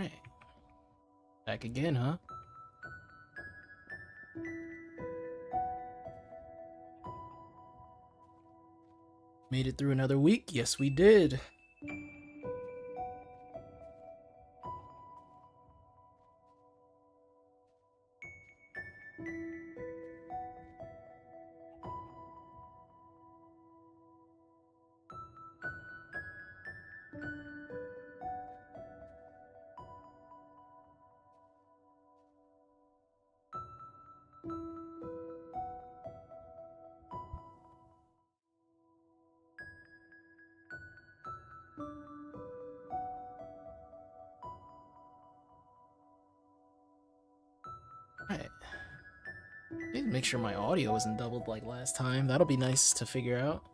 Alright. Back again, huh? Made it through another week? Yes, we did. Alright. Need to make sure my audio isn't doubled like last time. That'll be nice to figure out.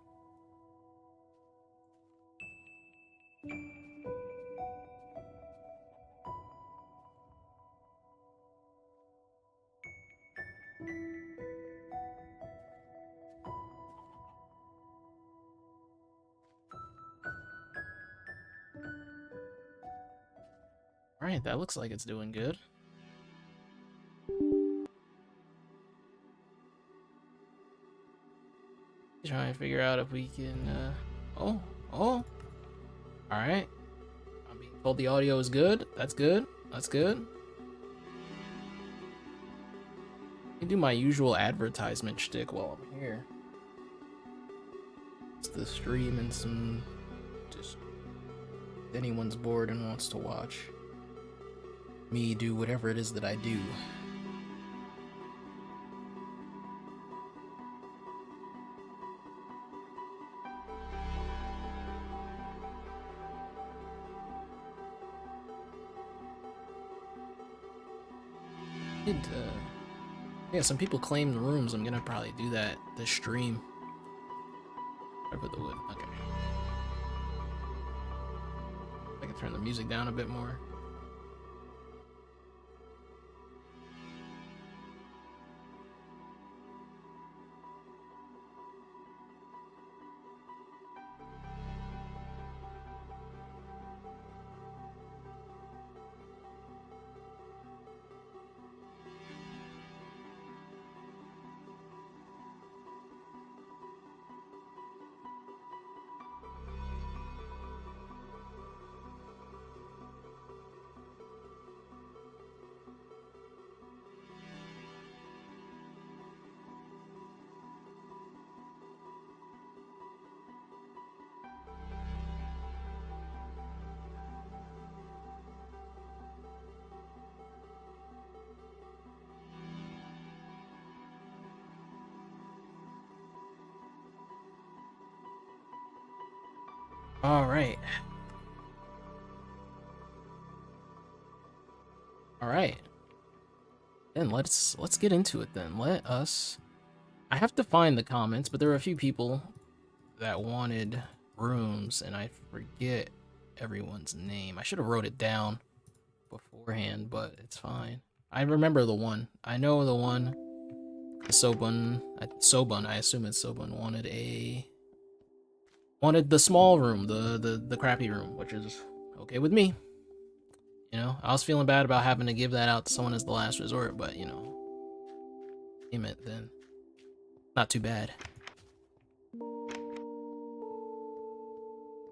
Alright, that looks like it's doing good. Trying to figure out if we can, oh. Alright. I'm being told the audio is good. That's good. That's good. I can do my usual advertisement shtick while I'm here. It's the stream and some... just... if anyone's bored and wants to watch me do whatever it is that I do. Yeah, some people claim the rooms. I'm gonna probably do that this stream. I put the wood. Okay. I can turn the music down a bit more. Alright. Alright. Then let's get into it then. I have to find the comments, but there were a few people that wanted rooms and I forget everyone's name. I should have wrote it down beforehand, but it's fine. I remember the one. I know the one. Sobun, I assume it's Sobun, wanted the small room, the crappy room, which is okay with me. You know, I was feeling bad about having to give that out to someone as the last resort, but you know, name it then. Not too bad.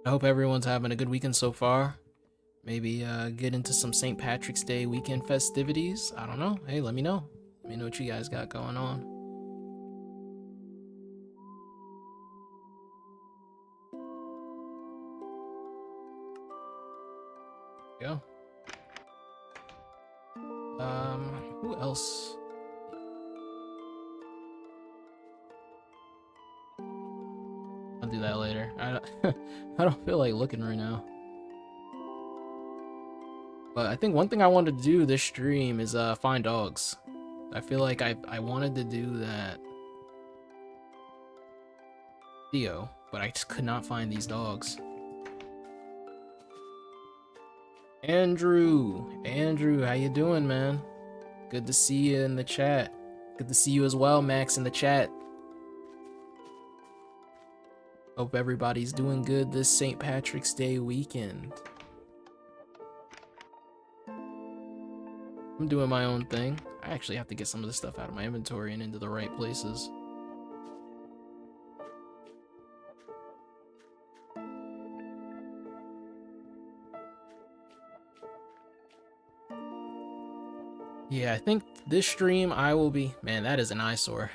I hope everyone's having a good weekend so far. Maybe get into some St. Patrick's Day weekend festivities. I don't know. Hey, let me know. Let me know what you guys got going on. Go. Who else? I'll do that later. I don't feel like looking right now. But I think one thing I wanted to do this stream is find dogs. I feel like I wanted to do that video, but I just could not find these dogs. Andrew, how you doing, man? Good to see you in the chat. Good to see you as well, Max, in the chat. Hope everybody's doing good this St. Patrick's Day weekend. I'm doing my own thing. I actually have to get some of this stuff out of my inventory and into the right places. Yeah, I think this stream I will be... Man, that is an eyesore.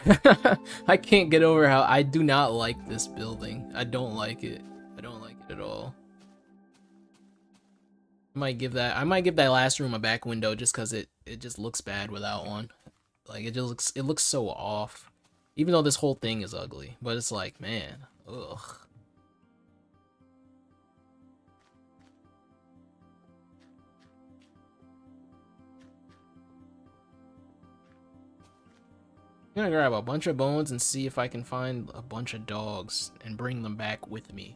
I can't get over how I do not like this building. I don't like it. I don't like it at all. I might give that last room a back window just because it just looks bad without one. Like it looks so off. Even though this whole thing is ugly. But it's like, man, ugh. I'm gonna grab a bunch of bones and see if I can find a bunch of dogs and bring them back with me.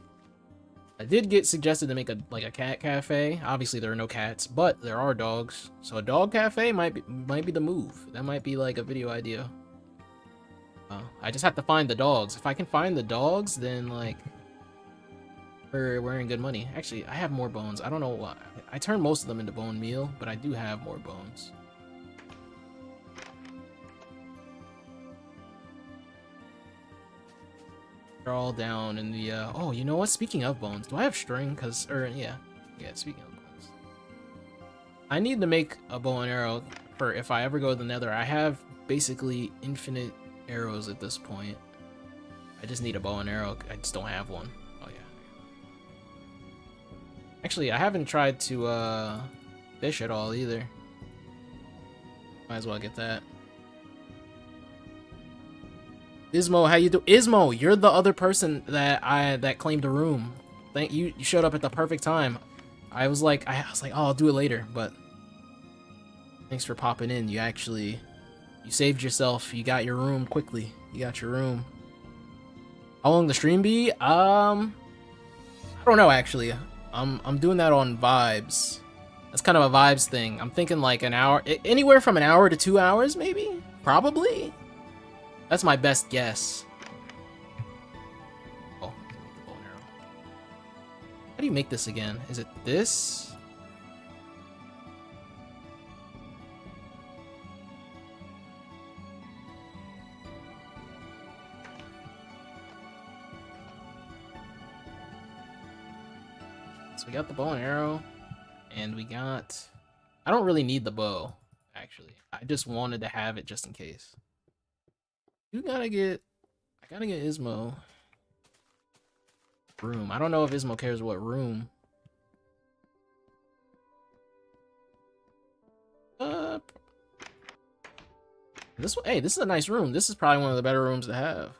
I did get suggested to make a cat cafe. Obviously there are no cats, but there are dogs. So a dog cafe might be the move. That might be like a video idea. I just have to find the dogs. If I can find the dogs, then like we're in good money. Actually, I have more bones. I don't know why. I turned most of them into bone meal, but I do have more bones. They're all down in the oh, you know what? Speaking of bones, do I have string? Yeah, speaking of bones. I need to make a bow and arrow for if I ever go to the nether. I have basically infinite arrows at this point. I just need a bow and arrow. I just don't have one. Oh yeah. Actually, I haven't tried to fish at all either. Might as well get that. Ismo, how you do? Ismo, you're the other person that claimed a room. Thank you. You showed up at the perfect time. I was like, oh, I'll do it later, but thanks for popping in. You saved yourself. You got your room quickly. You got your room. How long the stream be? I don't know actually. I'm doing that on vibes. That's kind of a vibes thing. I'm thinking like an hour, anywhere from an hour to 2 hours, maybe. Probably. That's my best guess. Oh, the bow and arrow. How do you make this again? Is it this? So we got the bow and arrow, and we got... I don't really need the bow, actually. I just wanted to have it just in case. I gotta get Ismo room. I don't know if Ismo cares what room. This one, hey, this is a nice room. This is probably one of the better rooms to have.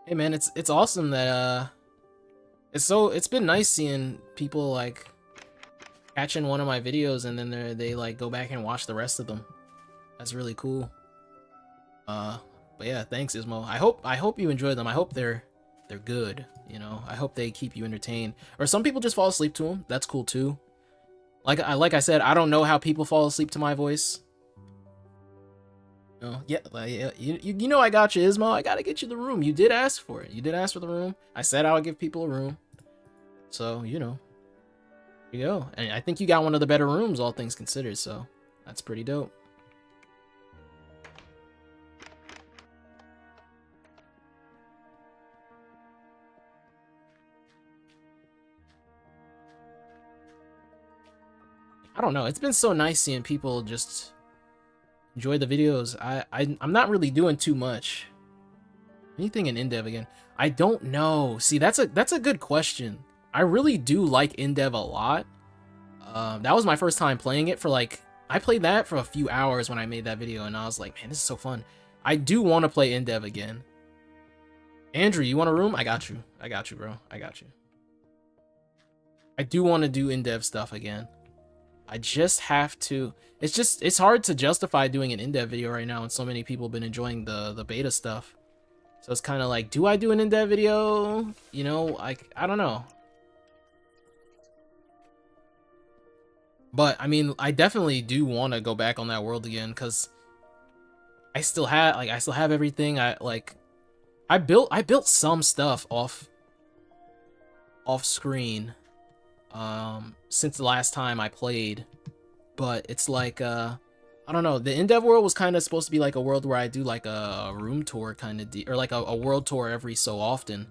Hey man, it's awesome that it's been nice seeing people like catching one of my videos and then they like go back and watch the rest of them. That's really cool. But yeah, thanks Ismo. I hope you enjoy them. I hope they're good, you know. I hope they keep you entertained. Or some people just fall asleep to them. That's cool too. Like I said, I don't know how people fall asleep to my voice. Yeah, you know I got you, Ismo. I gotta get you the room. You did ask for it. You did ask for the room. I said I would give people a room. So, you know. There you go. And I think you got one of the better rooms, all things considered, so that's pretty dope. I don't know. It's been so nice seeing people just enjoy the videos. I'm not really doing too much. Anything in InDev again? I don't know. See, that's a good question. I really do like InDev a lot. That was my first time playing it for like, I played that for a few hours when I made that video and I was like, man, this is so fun. I do want to play InDev again. Andrew, you want a room? I got you. I got you, bro. I got you. I do want to do InDev stuff again. I just have to. It's hard to justify doing an in-depth video right now, and so many people have been enjoying the beta stuff. So it's kind of like, do I do an in-depth video? You know, like, I don't know. But I mean, I definitely do want to go back on that world again, because I still have everything. I built some stuff off screen since the last time I played, but it's like I don't know, the in-dev world was kind of supposed to be like a world where I do like a room tour kind of or like a world tour every so often.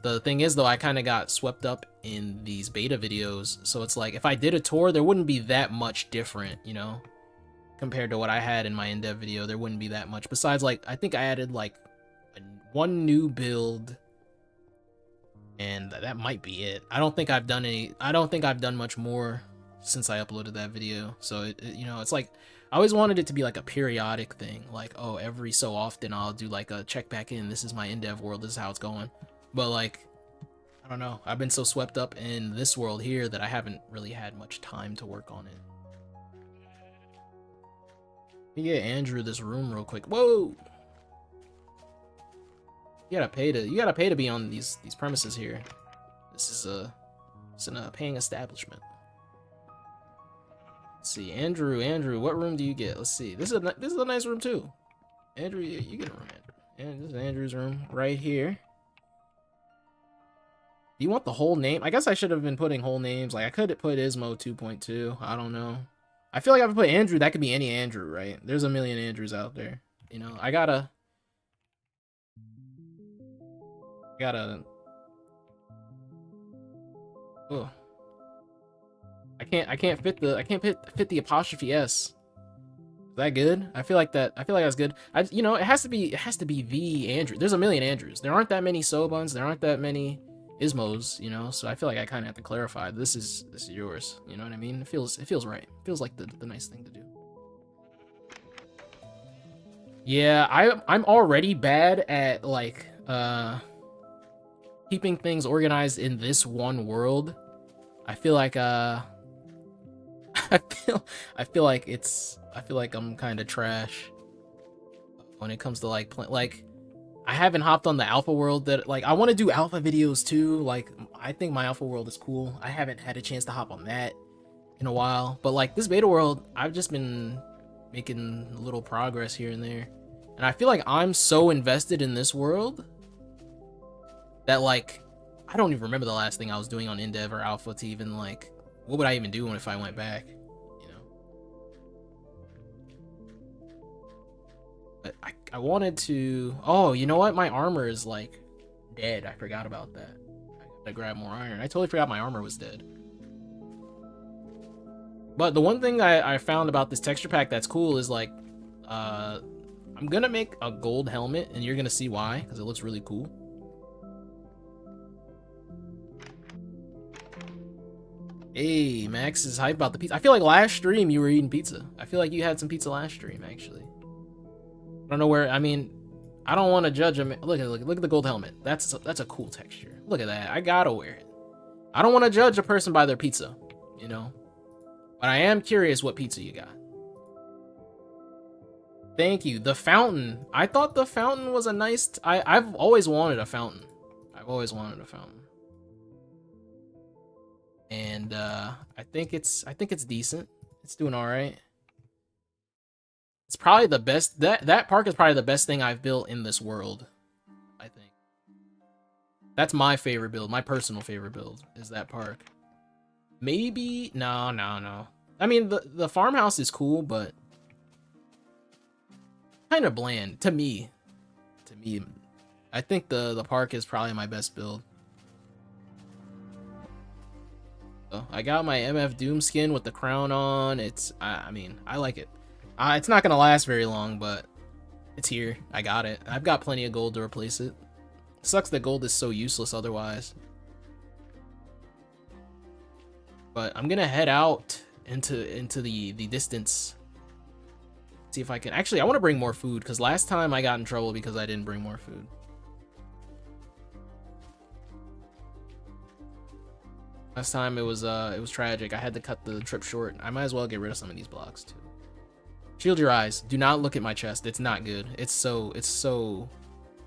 The thing is though, I kind of got swept up in these beta videos, so it's like if I did a tour there wouldn't be that much different, you know, compared to what I had in my in-dev video. There wouldn't be that much, besides like I think I added like one new build, and that might be it. I don't think I've done much more since I uploaded that video. So you know, it's like I always wanted it to be like a periodic thing, like, oh, every so often I'll do like a check back in, this is my in-dev world, this is how it's going. But like, I don't know, I've been so swept up in this world here that I haven't really had much time to work on it. Let me get Andrew this room real quick. Whoa! You gotta pay to be on these premises here. This is a paying establishment. Let's see, Andrew, what room do you get? Let's see. This is a nice room too. Andrew, you get a room, Andrew. And this is Andrew's room right here. Do you want the whole name? I guess I should have been putting whole names. Like I could have put Ismo 2.2. I don't know. I feel like if I put Andrew, that could be any Andrew, right? There's a million Andrews out there. You know, I gotta oh, I can't fit the apostrophe S. Is that good? I feel like that's good. You know, it has to be the Andrew. There's a million Andrews. There aren't that many Sobuns, there aren't that many Ismos, you know, so I feel like I kinda have to clarify this is yours. You know what I mean? It feels right. It feels like the nice thing to do. Yeah, I'm already bad at like keeping things organized in this one world. I feel like I feel like I'm kind of trash when it comes to like I haven't hopped on the alpha world. That like I want to do alpha videos too. Like I think my alpha world is cool. I haven't had a chance to hop on that in a while, but like this beta world, I've just been making a little progress here and there, and I feel like I'm so invested in this world that like I don't even remember the last thing I was doing on in-dev or alpha to even like what would I even do if I went back, you know? But I wanted to, oh, you know what, my armor is like dead. I forgot about that. I gotta grab more iron. I totally forgot my armor was dead. But the one thing I found about this texture pack that's cool is like I'm gonna make a gold helmet, and you're gonna see why, because it looks really cool. Hey, Max is hype about the pizza. I feel like last stream you were eating pizza. I feel like you had some pizza last stream, actually. I don't know where, I mean, I don't want to judge him. Look at the gold helmet. That's a cool texture. Look at that. I gotta wear it. I don't want to judge a person by their pizza, you know? But I am curious what pizza you got. Thank you. The fountain. I thought the fountain was a nice... I've always wanted a fountain. I've always wanted a fountain. And I think it's decent. It's doing all right. It's probably the best. That park is probably the best thing I've built in this world. I think that's my favorite build. My personal favorite build is that park. Maybe no. I mean the farmhouse is cool, but kind of bland to me. I think the park is probably my best build. I got my MF Doom skin with the crown on. I mean, I like it. It's not gonna last very long, but it's here. I got it. I've got plenty of gold to replace it. Sucks that gold is so useless otherwise. But I'm gonna head out into the distance. See if I can. Actually, I want to bring more food because last time I got in trouble because I didn't bring more food. Last time it was tragic. I had to cut the trip short. I might as well get rid of some of these blocks too. Shield your eyes. Do not look at my chest. It's not good. It's so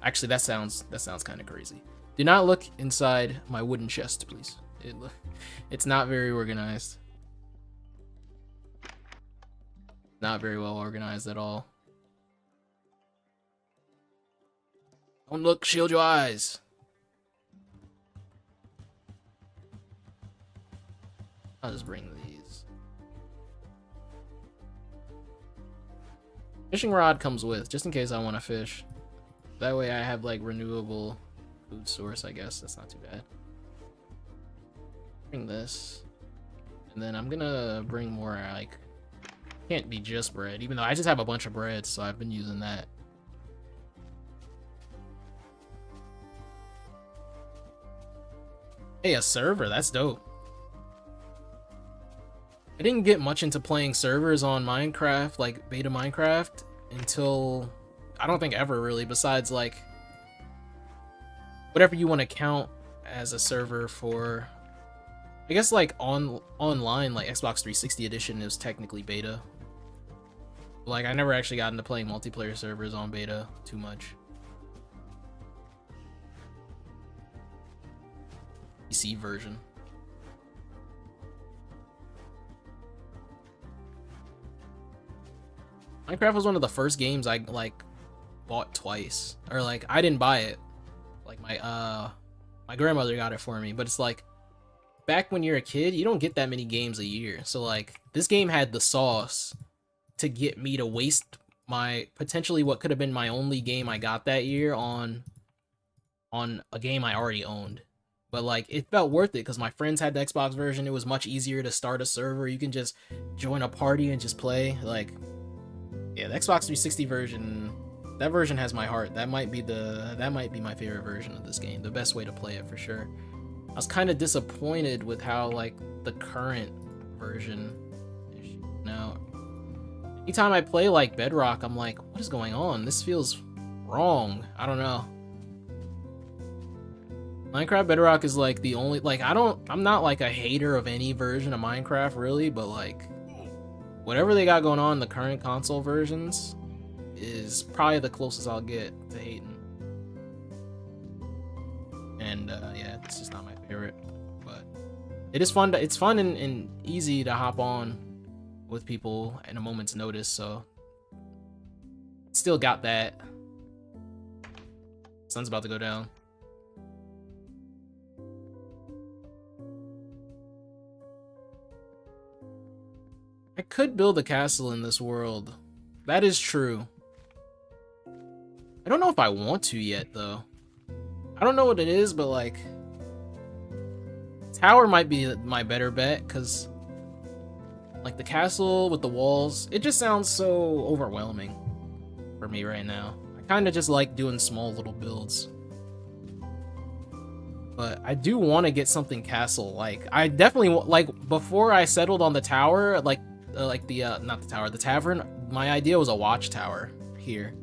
actually that sounds kind of crazy. Do not look inside my wooden chest, please. It's not very organized. Not very well organized at all. Don't look, shield your eyes. I'll just bring these. Fishing rod comes with, just in case I want to fish. That way I have like renewable food source, I guess. That's not too bad. Bring this. And then I'm gonna bring more, like, can't be just bread, even though I just have a bunch of bread, so I've been using that. Hey, a server, that's dope. I didn't get much into playing servers on Minecraft, like beta Minecraft, until I don't think ever really, besides like whatever you want to count as a server for. I guess like online, like Xbox 360 edition is technically beta. Like I never actually got into playing multiplayer servers on beta too much. PC version. Minecraft was one of the first games I like bought twice, or like I didn't buy it. Like my grandmother got it for me, but it's like back when you're a kid, you don't get that many games a year. So like this game had the sauce to get me to waste my potentially what could have been my only game I got that year on a game I already owned. But like it felt worth it because my friends had the Xbox version. It was much easier to start a server. You can just join a party and just play. Like, yeah, the Xbox 360 version, that version has my heart. That might be my favorite version of this game. The best way to play it for sure. I was kind of disappointed with how like the current version is now. Anytime I play like Bedrock, I'm like, what is going on? This feels wrong. I don't know. Minecraft Bedrock is like the only, like I'm not like a hater of any version of Minecraft really, but like whatever they got going on in the current console versions is probably the closest I'll get to hating. And yeah, it's just not my favorite, but it is fun. It's fun and easy to hop on with people at a moment's notice. So still got that. Sun's about to go down. I could build a castle in this world. That is true. I don't know if I want to yet, though. I don't know what it is, but like... Tower might be my better bet, because... Like, the castle with the walls, it just sounds so overwhelming for me right now. I kind of just like doing small little builds. But I do want to get something castle-like. I definitely, like, before I settled on the tower, like the, not the tower, the tavern, my idea was a watchtower here.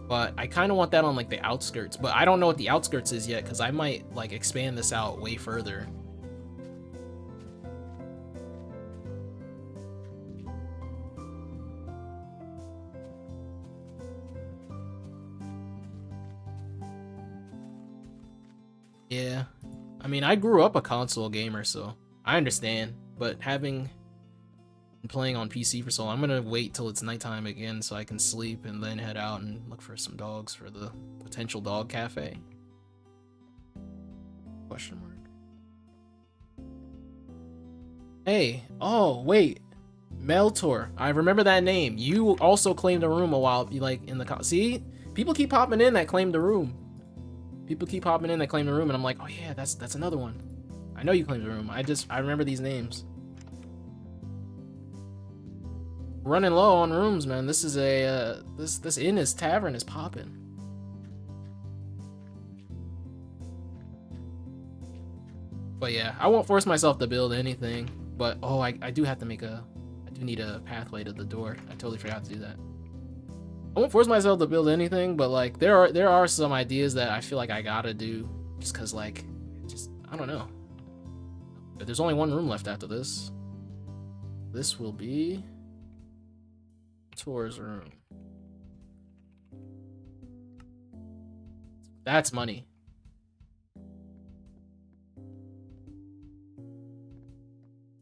But I kind of want that on, like, the outskirts. But I don't know what the outskirts is yet, because I might, like, expand this out way further. Yeah. I mean, I grew up a console gamer, so I understand. But having... playing on PC for so long, I'm gonna wait till it's nighttime again so I can sleep and then head out and look for some dogs for the potential dog cafe. Question mark. Hey, oh wait, Meltor. I remember that name. You also claimed a room a while, like in the see, people keep popping in that claimed the room. People keep popping in that claim the room, and I'm like, oh yeah, that's another one. I know you claimed the room. I remember these names. Running low on rooms, man. This is a this inn is tavern is popping. But yeah, I won't force myself to build anything. But oh, I do have to make I do need a pathway to the door. I totally forgot to do that. I won't force myself to build anything, but like there are some ideas that I feel like I gotta do just cause like I don't know. But there's only one room left after this. This will be Tor's room. That's money.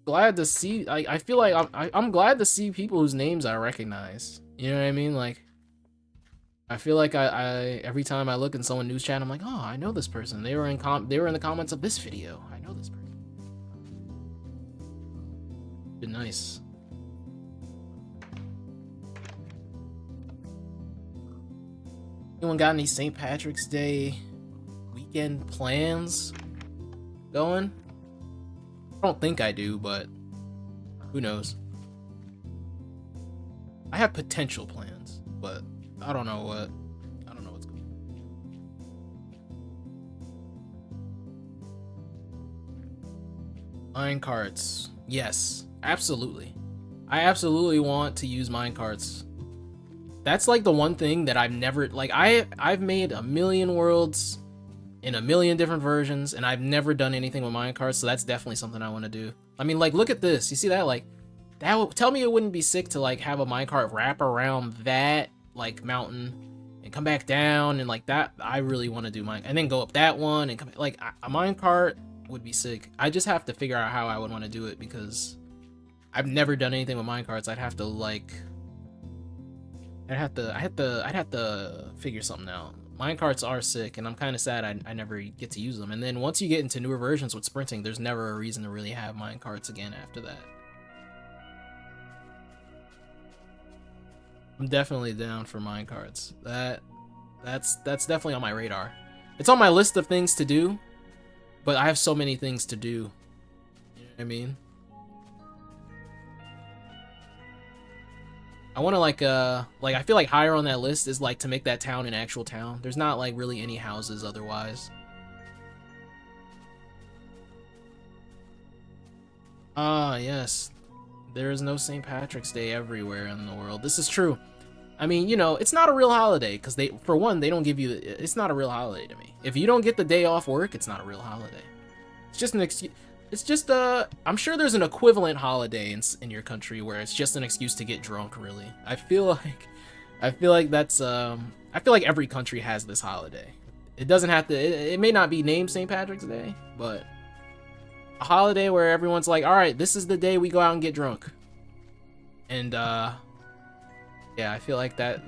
Glad to see. I feel like I'm glad to see people whose names I recognize. You know what I mean? Like, I feel like I every time I look in someone news chat, I'm like, oh, I know this person. They were in the comments of this video. I know this person. Been nice. Anyone got any St. Patrick's Day weekend plans going? I don't think I do, but who knows? I have potential plans, but I don't know what's going on. Mine carts. Yes, absolutely. I absolutely want to use mine carts. That's like the one thing that I've never like I've made a million worlds in a million different versions and I've never done anything with minecarts, so that's definitely something I want to do. I mean, like, look at this. You see that? Like, that tell me it wouldn't be sick to like have a minecart wrap around that like mountain and come back down and like that. I really want to do mine and then go up that one and come like a minecart would be sick. I just have to figure out how I would want to do it because I've never done anything with minecarts. I'd have to figure something out. Minecarts are sick, and I'm kind of sad I never get to use them. And then once you get into newer versions with sprinting, there's never a reason to really have minecarts again after that. I'm definitely down for minecarts. That's definitely on my radar. It's on my list of things to do, but I have so many things to do. You know what I mean? I want to like I feel like higher on that list is like to make that town an actual town. There's not like really any houses otherwise. Ah, yes. There is no St. Patrick's Day everywhere in the world. This is true. I mean, you know, it's not a real holiday because for one, they don't give you it's not a real holiday to me. If you don't get the day off work, it's not a real holiday. It's just an excuse. It's just I'm sure there's an equivalent holiday in your country where it's just an excuse to get drunk, really. I feel like that's I feel like every country has this holiday. It doesn't have to it may not be named St. Patrick's Day, but a holiday where everyone's like, "All right, this is the day we go out and get drunk." And yeah, I feel like that's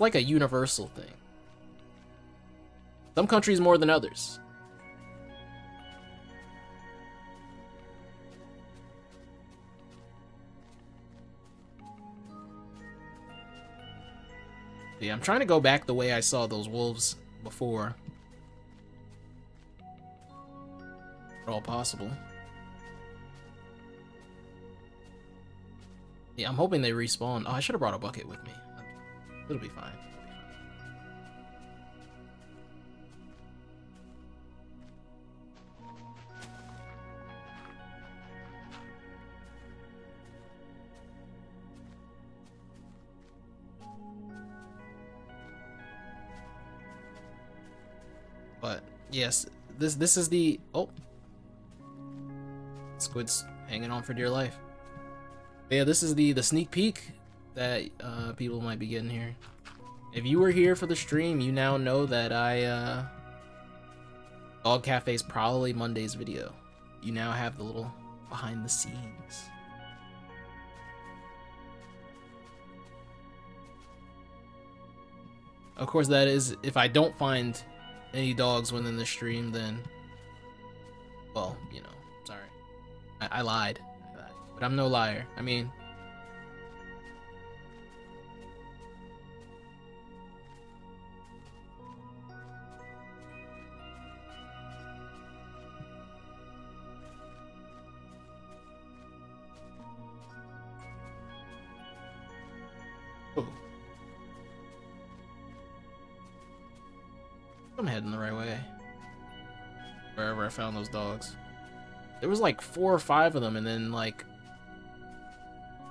like a universal thing. Some countries more than others. Yeah, I'm trying to go back the way I saw those wolves before. At all possible. Yeah, I'm hoping they respawn. Oh, I should have brought a bucket with me. It'll be fine. But yes, this is the squid's hanging on for dear life. But yeah, this is the sneak peek that people might be getting here. If you were here for the stream, you now know that Dog Cafe is probably Monday's video. You now have the little behind the scenes. Of course, that is if I don't find any dogs within the stream, then, well, you know, sorry. I lied. But I'm no liar. I mean, I'm heading the right way. Wherever I found those dogs. There was like 4 or 5 of them, and then like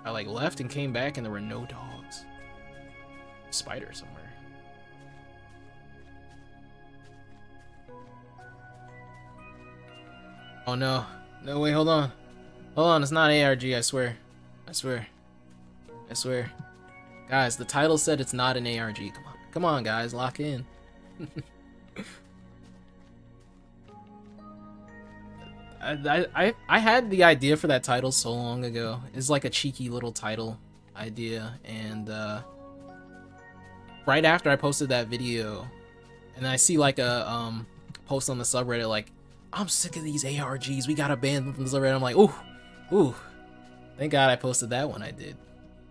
I like left and came back and there were no dogs. Spider somewhere. Oh no. No, wait, hold on. Hold on, it's not ARG, I swear. I swear. I swear. Guys, the title said it's not an ARG. Come on. Come on, guys, lock in. I had the idea for that title so long ago. It's like a cheeky little title idea, and right after I posted that video, and I see like a post on the subreddit like, I'm sick of these ARGs, we gotta ban them from the subreddit. I'm like, ooh, thank God I posted that when I did.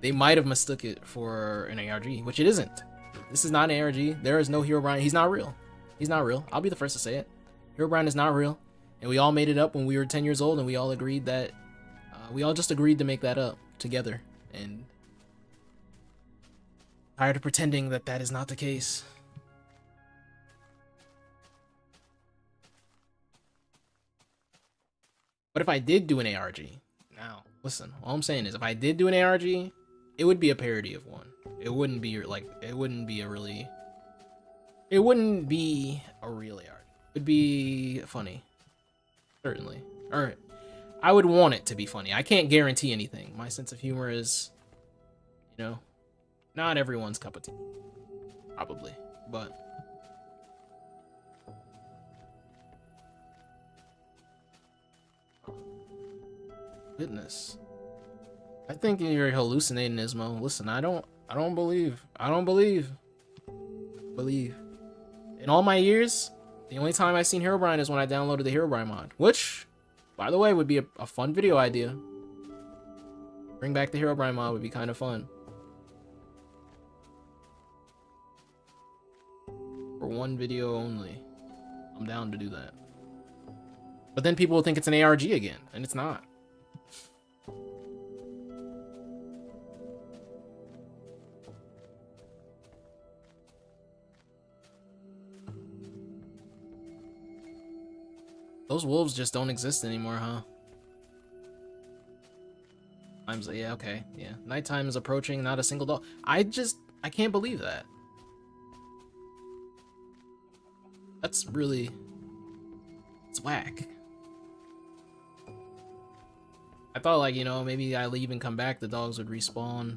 They might have mistook it for an ARG, which it isn't. This is not an ARG. There is no Herobrine. He's not real. He's not real. I'll be the first to say it. Herobrine is not real. And we all made it up when we were 10 years old, and we all agreed that, we all just agreed to make that up together. And tired of pretending that that is not the case. But if I did do an ARG, now, listen, all I'm saying is if I did do an ARG, it would be a parody of one. It wouldn't be like, it wouldn't be a real ARG. It would be funny. Certainly. Or I would want it to be funny. I can't guarantee anything. My sense of humor is, you know, not everyone's cup of tea. Probably. But goodness. I think you're hallucinating, Ismo. Listen, I don't believe. In all my years, the only time I've seen Herobrine is when I downloaded the Herobrine mod, which, by the way, would be a fun video idea. Bring back the Herobrine mod would be kind of fun. For one video only. I'm down to do that. But then people will think it's an ARG again, and it's not. Those wolves just don't exist anymore, huh? Yeah, okay, yeah. Nighttime is approaching, not a single dog. I can't believe that. That's really... it's whack. I thought, like, you know, maybe I leave and come back, the dogs would respawn.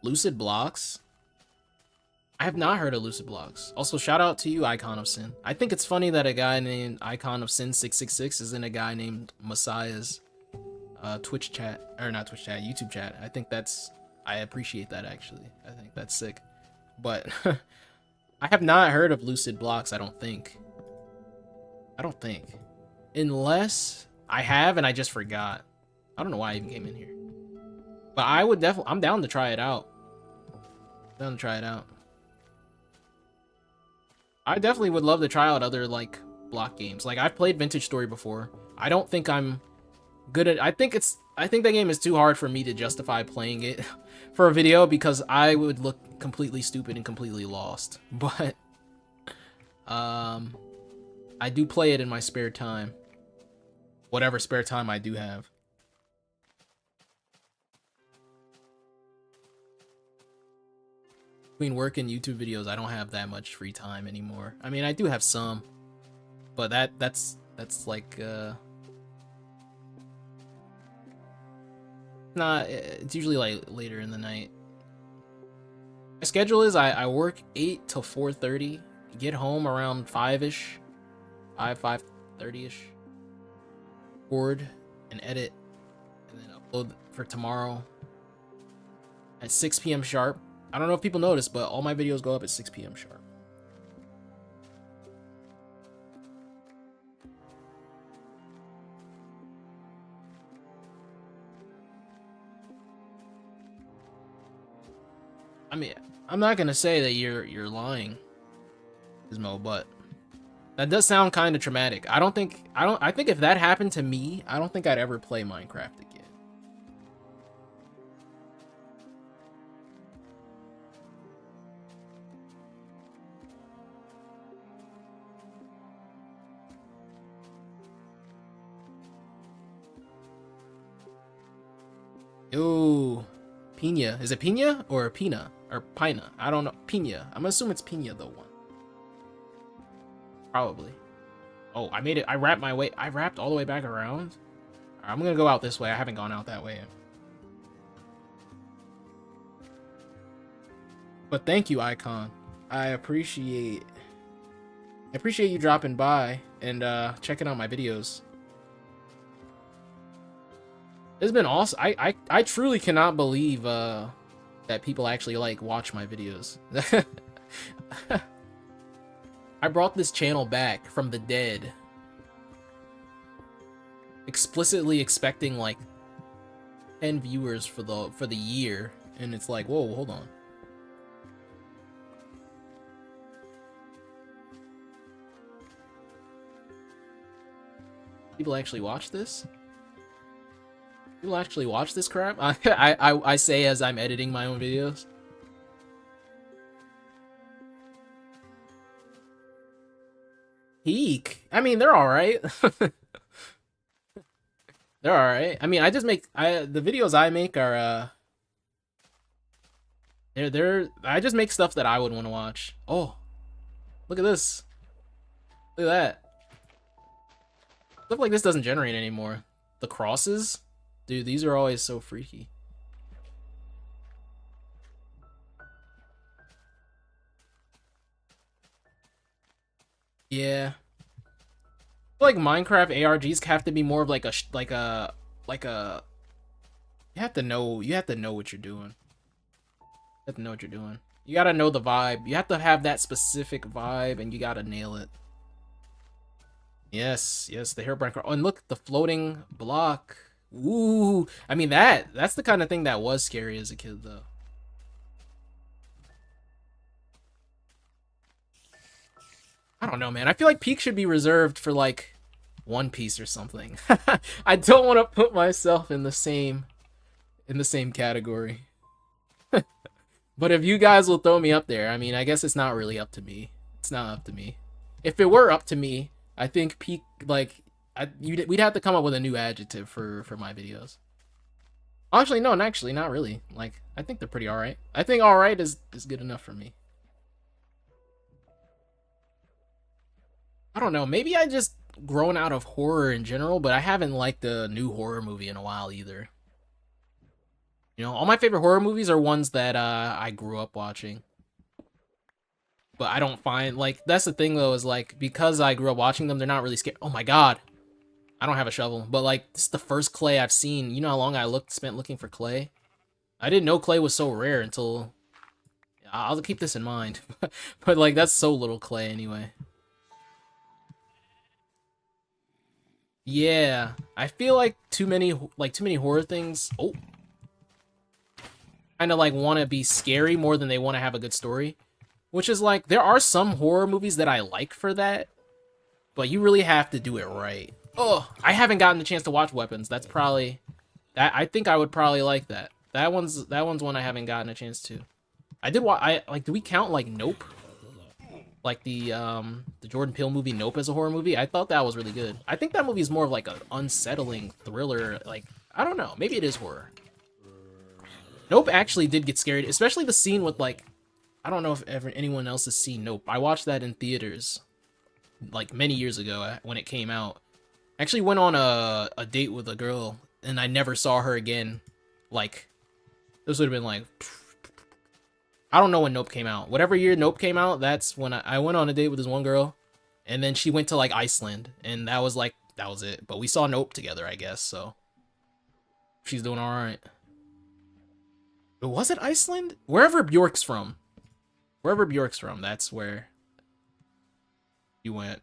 Lucid Blocks? I have not heard of Lucid Blocks. Also, shout out to you, Icon of Sin. I think it's funny that a guy named Icon of Sin 666 is in a guy named Messiah's Twitch chat, or not Twitch chat, YouTube chat. I appreciate that, actually. I think that's sick. But I have not heard of Lucid Blocks, I don't think. Unless I have and I just forgot. I don't know why I even came in here. But I would definitely, I'm down to try it out. I definitely would love to try out other, like, block games. Like, I've played Vintage Story before. I don't think I'm good at... I think that game is too hard for me to justify playing it for a video because I would look completely stupid and completely lost. But, I do play it in my spare time. Whatever spare time I do have. Between work and YouTube videos, I don't have that much free time anymore. I mean, I do have some, but that's like not. It's usually like later in the night. My schedule is I work 8 till 4:30, get home around 5ish, 5:30ish, record and edit, and then upload for tomorrow at 6 p.m. sharp. I don't know if people notice, but all my videos go up at 6 p.m. sharp. I mean, I'm not gonna say that you're lying, Ismo, but that does sound kind of traumatic. I think if that happened to me, I don't think I'd ever play Minecraft again. Ooh, Pina. Is it Pina or Pina or Pina? I don't know. Pina. I'm assuming it's Pina, the one. Probably. Oh, I made it. I wrapped all the way back around. Right, I'm gonna go out this way. I haven't gone out that way yet. But thank you, Icon. I appreciate I appreciate you dropping by and checking out my videos. It's been awesome. I truly cannot believe that people actually like watch my videos. I brought this channel back from the dead, explicitly expecting like 10 viewers for the year, and it's like, whoa, hold on. People actually watch this? People actually watch this crap? I say as I'm editing my own videos. Peak. I mean, they're all right. They're all right. I mean, I just make the videos I make are I just make stuff that I would want to watch. Oh, look at this. Look at that. Stuff like this doesn't generate anymore. The crosses, dude, these are always so freaky. Yeah. I feel like Minecraft ARGs have to be more of like a you have to know what you're doing. You have to know what you're doing. You gotta know the vibe. You have to have that specific vibe, and you gotta nail it. Yes, yes, the Herobrine car. Oh, and look, the floating block. Ooh, I mean that's the kind of thing that was scary as a kid, though. I don't know, man. I feel like Peak should be reserved for like One Piece or something. I don't want to put myself in the same category. But if you guys will throw me up there, I mean, I guess it's not really up to me. It's not up to me. If it were up to me, I think Peak, like, we'd have to come up with a new adjective for my videos. Actually, no, actually, not really. Like, I think they're pretty alright. I think alright is good enough for me. I don't know, maybe I just grown out of horror in general, but I haven't liked a new horror movie in a while either. You know, all my favorite horror movies are ones that I grew up watching. But I don't find, like, that's the thing though, is like, because I grew up watching them, they're not really scary. Oh my god. I don't have a shovel, but like, this is the first clay I've seen. You know how long I spent looking for clay? I didn't know clay was so rare until... I'll keep this in mind. But like, that's so little clay anyway. Yeah, I feel like too many horror things, kind of like want to be scary more than they want to have a good story. Which is like, there are some horror movies that I like for that, but you really have to do it right. Oh, I haven't gotten the chance to watch Weapons. That's probably that. I think I would probably like that. That one's one I haven't gotten a chance to. I did watch. Do we count like Nope? Like the Jordan Peele movie Nope as a horror movie? I thought that was really good. I think that movie is more of like an unsettling thriller. Like, I don't know. Maybe it is horror. Nope actually did get scary, especially the scene with like, I don't know if anyone else has seen Nope. I watched that in theaters like many years ago when it came out. I actually went on a date with a girl and I never saw her again. Like, this would have been like, I don't know when Nope came out. Whatever year Nope came out, that's when I went on a date with this one girl, and then she went to like Iceland, and that was it. But we saw Nope together, I guess, so she's doing all right. But was it Iceland? Wherever Bjork's from. Wherever Bjork's from, that's where you went.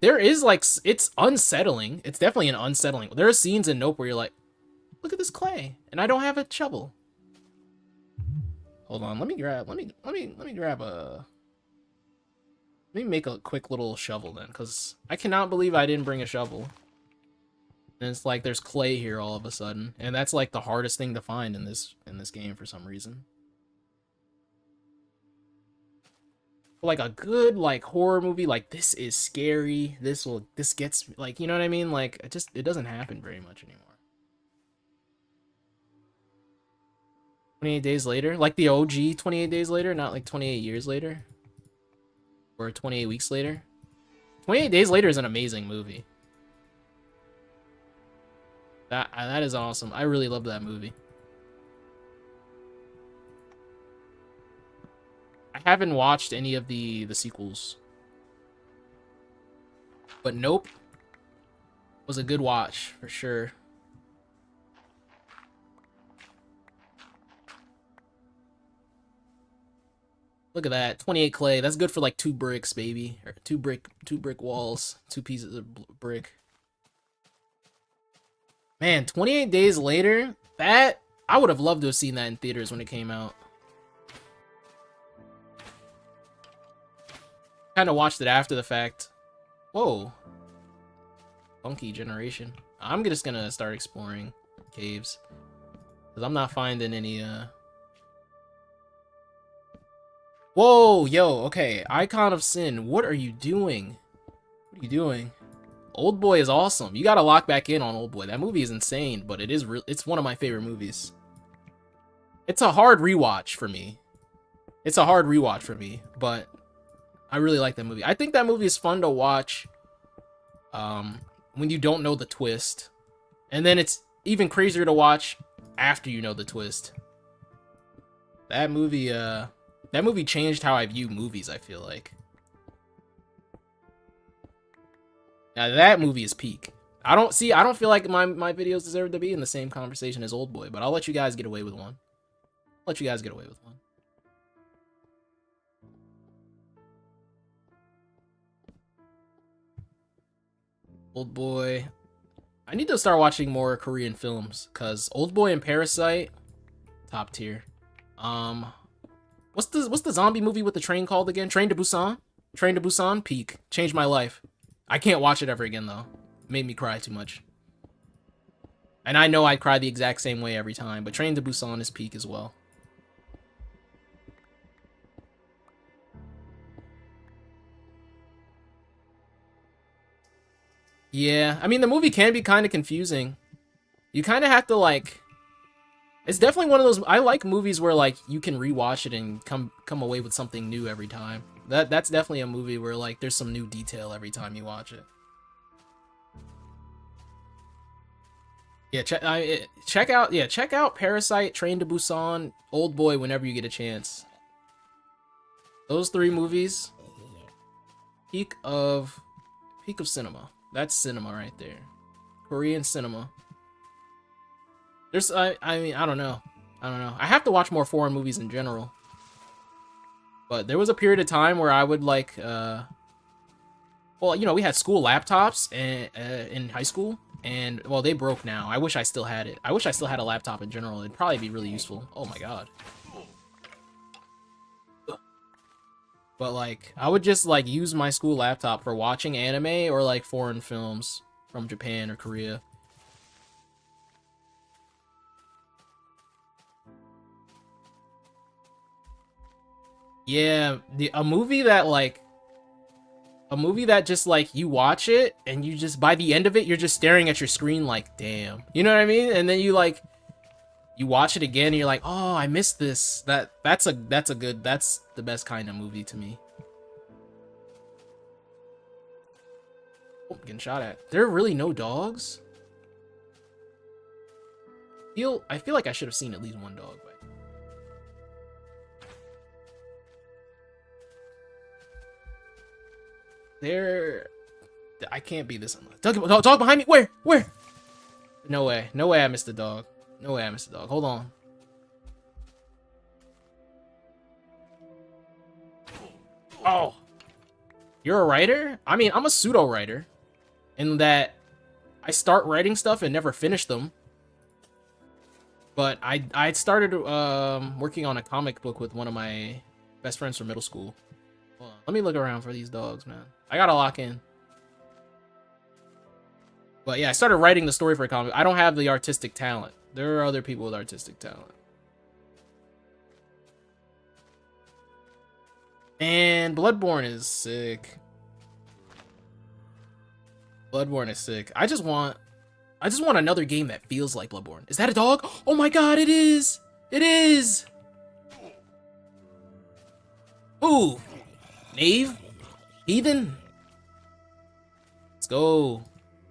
There is like, it's unsettling. It's definitely an unsettling. There are scenes in Nope where you're like, look at this clay, and I don't have a shovel. Hold on, let me make a quick little shovel then, because I cannot believe I didn't bring a shovel. And it's like there's clay here all of a sudden, and that's like the hardest thing to find in this game for some reason. Like a good like horror movie, like this is scary. This gets, like, you know what I mean? Like, it doesn't happen very much anymore. 28 Days Later, like the OG 28 Days Later, not like 28 years later or 28 weeks later. 28 Days Later is an amazing movie. That is awesome. I really love that movie. haven't watched any of the sequels. But Nope was a good watch for sure. Look at that, 28 clay. That's good for like 2 bricks, baby. Or two brick walls, 2 pieces of brick. Man, 28 days later, that I would have loved to have seen that in theaters when it came out. Kind of watched it after the fact. Whoa. Funky generation. I'm just gonna start exploring caves. Because I'm not finding any, Whoa, yo, okay. Icon of Sin. What are you doing? What are you doing? Old Boy is awesome. You gotta lock back in on Old Boy. That movie is insane, but it's one of my favorite movies. It's a hard rewatch for me. But I really like that movie. I think that movie is fun to watch when you don't know the twist. And then it's even crazier to watch after you know the twist. That movie changed how I view movies, I feel like. Now that movie is peak. I don't feel like my videos deserve to be in the same conversation as Old Boy, but I'll let you guys get away with one. Old Boy. I need to start watching more Korean films, cause Old Boy and Parasite, top tier. What's the zombie movie with the train called again? Train to Busan, peak. Changed my life. I can't watch it ever again though. Made me cry too much. And I know I'd cry the exact same way every time, but Train to Busan is peak as well. Yeah, I mean, the movie can be kind of confusing. You kind of have to, like... It's definitely one of those... I like movies where, like, you can rewatch it and come away with something new every time. That's definitely a movie where, like, there's some new detail every time you watch it. Yeah, check out Parasite, Train to Busan, Old Boy whenever you get a chance. Those 3 movies, peak of cinema. That's cinema right there. Korean cinema. There's I mean, I don't know. I have to watch more foreign movies in general. But there was a period of time where I would like well, you know, we had school laptops in high school, and well, they broke now. I wish I still had it. I wish I still had a laptop in general. It'd probably be really useful. Oh my god. But like, I would just like use my school laptop for watching anime or like foreign films from Japan or Korea. Yeah, a movie that just like you watch it and you just by the end of it you're just staring at your screen like, damn. You know what I mean? And then you watch it again and you're like, "Oh, I missed this." That's the best kind of movie to me. Oh, getting shot at. There are really no dogs? I feel like I should have seen at least one dog. I can't be this unlucky. Dog behind me. Where? No way I missed the dog. Hold on. Oh, you're a writer? I mean, I'm a pseudo writer in that I start writing stuff and never finish them. But I started working on a comic book with one of my best friends from middle school. Hold on. Let me look around for these dogs, man. I gotta lock in. But yeah, I started writing the story for a comic. I don't have the artistic talent. There are other people with artistic talent. And Bloodborne is sick. I just want another game that feels like Bloodborne. Is that a dog? Oh my god, it is! It is! Ooh! Knave? Heathen? Let's go.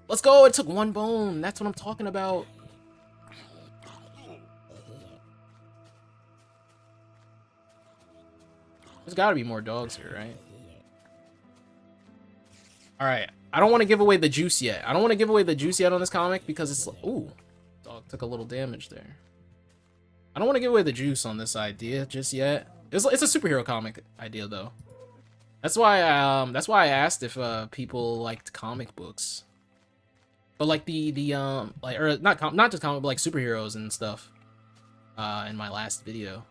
Let's go! It took 1 bone. That's what I'm talking about. There's gotta be more dogs here, right? Alright, I don't want to give away the juice yet. I don't want to give away the juice yet on this comic because it's... Ooh, dog took a little damage there. I don't want to give away the juice on this idea just yet. It's a superhero comic idea, though. That's why I asked if people liked comic books. But like like, or not just comic, but like superheroes and stuff. In my last video.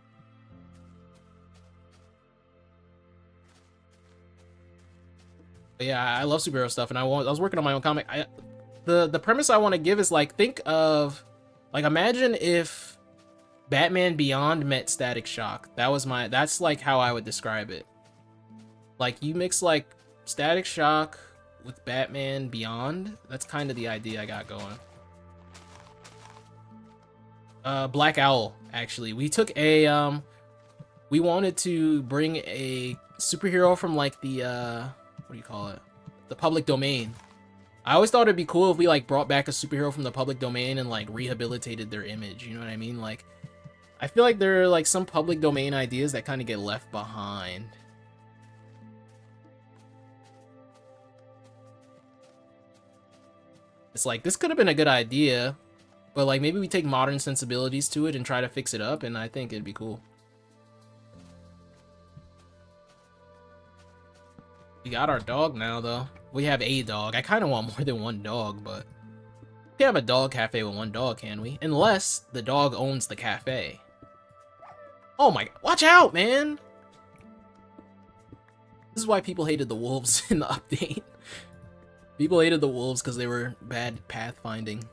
But yeah, I love superhero stuff, and I was working on my own comic. The premise I want to give is like, think of, like, imagine if Batman Beyond met Static Shock. That's like how I would describe it. Like, you mix like Static Shock with Batman Beyond. That's kind of the idea I got going. Black Owl, actually. We took a we wanted to bring a superhero from like the what do you call it? The public domain. I always thought it'd be cool if we like brought back a superhero from the public domain and like rehabilitated their image, you know what I mean? Like, I feel like there are like some public domain ideas that kind of get left behind. It's like, this could have been a good idea, but like maybe we take modern sensibilities to it and try to fix it up, and I think it'd be cool. We got our dog now, though. We have a dog. I kind of want more than one dog, but we can't have a dog cafe with one dog, can we? Unless the dog owns the cafe. Oh my, watch out, man! This is why people hated the wolves in the update. People hated the wolves because they were bad pathfinding.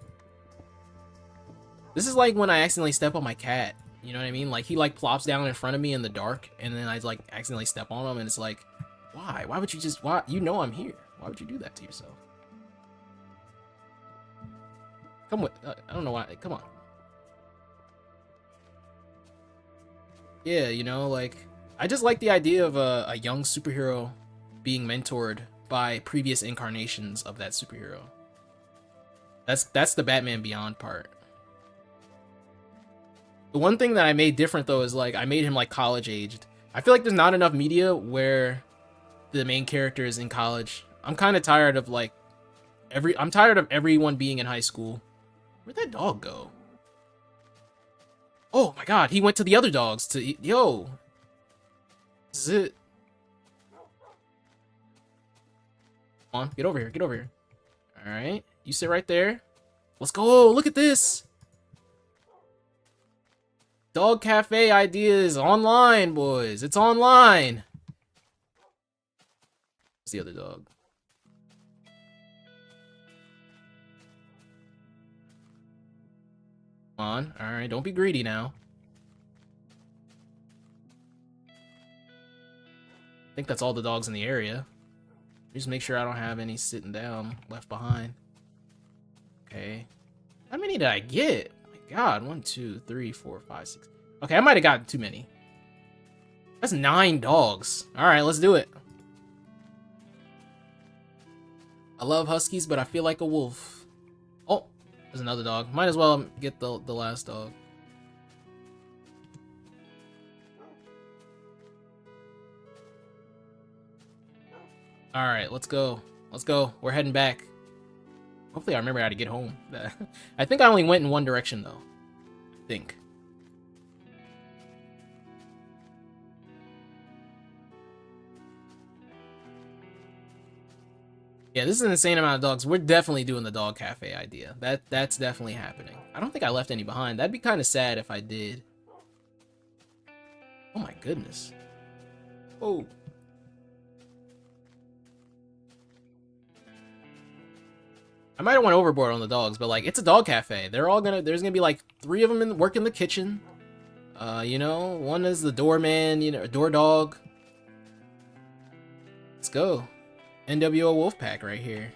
This is like when I accidentally step on my cat. You know what I mean? Like, he like plops down in front of me in the dark, and then I like accidentally step on him, and it's like, why? Why would you just, why? You know I'm here. Why would you do that to yourself? Come with, I don't know why, come on. Yeah, you know, like, I just like the idea of a young superhero being mentored by previous incarnations of that superhero. That's the Batman Beyond part. The one thing that I made different, though, is like, I made him like college aged. I feel like there's not enough media where the main character is in college. I'm kind of tired of like I'm tired of everyone being in high school. Where'd that dog go? Oh my god, he went to the other dogs to eat. Yo, this is it. Come on, get over here, get over here. All right, you sit right there. Let's go. Look at this. Dog cafe idea is online, boys. It's online. Where's the other dog? Come on. All right, don't be greedy now. I think that's all the dogs in the area. Just make sure I don't have any sitting down left behind. Okay. How many did I get? Oh my god, 1, 2, 3, 4, 5, 6. Okay, I might have gotten too many. That's 9 dogs. All right, let's do it. I love huskies, but I feel like a wolf. Oh, there's another dog. Might as well get the last dog. All right, let's go. Let's go. We're heading back. Hopefully I remember how to get home. I think I only went in one direction, though. I think. Yeah, this is an insane amount of dogs. We're definitely doing the dog cafe idea. That's definitely happening. I don't think I left any behind. That'd be kind of sad if I did. Oh my goodness. Oh. I might have went overboard on the dogs, but like, it's a dog cafe. There's gonna be like 3 of them work in the kitchen. You know, one is the doorman, you know, door dog. Let's go. NWO Wolfpack right here.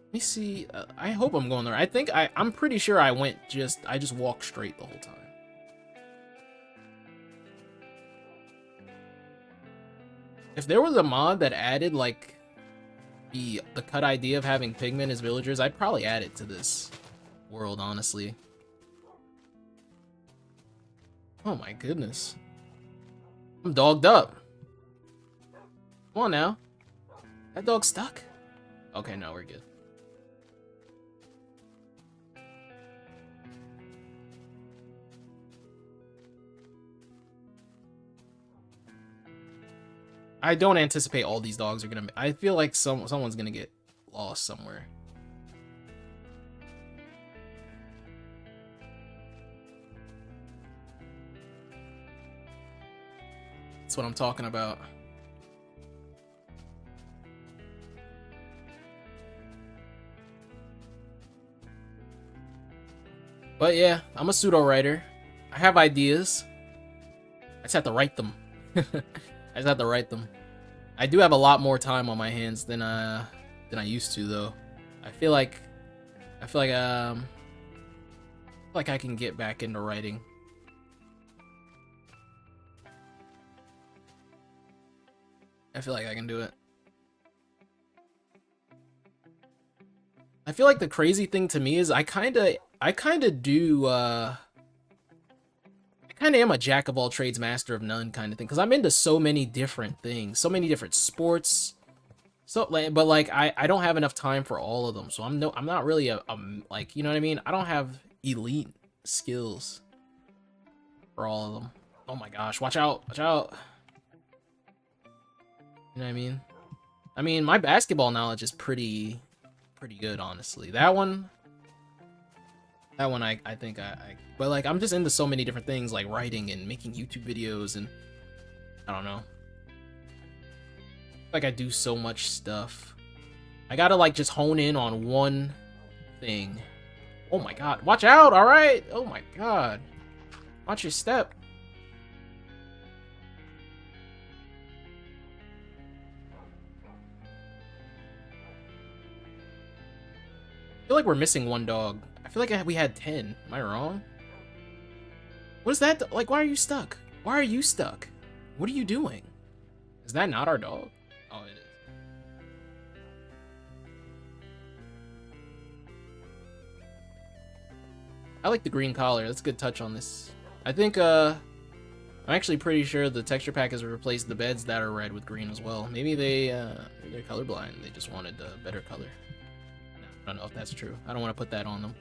Let me see. I hope I'm going there. I think I'm pretty sure I just walked straight the whole time. If there was a mod that added like the cut idea of having pigmen as villagers, I'd probably add it to this world, honestly. Oh my goodness. I'm dogged up. Come on now. That dog's stuck? Okay, no, we're good. I don't anticipate all these dogs are gonna... I feel like someone's gonna get lost somewhere. That's what I'm talking about. But yeah, I'm a pseudo writer. I have ideas. I just have to write them. I just have to write them. I do have a lot more time on my hands than I used to, though. I feel like I can get back into writing. I feel like I can do it. I feel like the crazy thing to me is I kind of am a jack of all trades, master of none kind of thing, because I'm into so many different things, so many different sports. So but like I don't have enough time for all of them. So I'm not really a like, you know what I mean? I don't have elite skills for all of them. Oh my gosh, watch out. Watch out. You know what I mean? I mean, my basketball knowledge is pretty good, honestly. That one I think but like I'm just into so many different things, like writing and making YouTube videos, and I don't know. Like I do so much stuff. I gotta like just hone in on one thing. Oh my god, watch out. All right. Oh my god, watch your step. I feel like we're missing one dog. I feel like we had 10. Am I wrong? What is that? Like, why are you stuck? Why are you stuck? What are you doing? Is that not our dog? Oh, it is. I like the green collar. That's a good touch on this. I think, I'm actually pretty sure the texture pack has replaced the beds that are red with green as well. Maybe they're colorblind. They just wanted a better color. No, I don't know if that's true. I don't want to put that on them.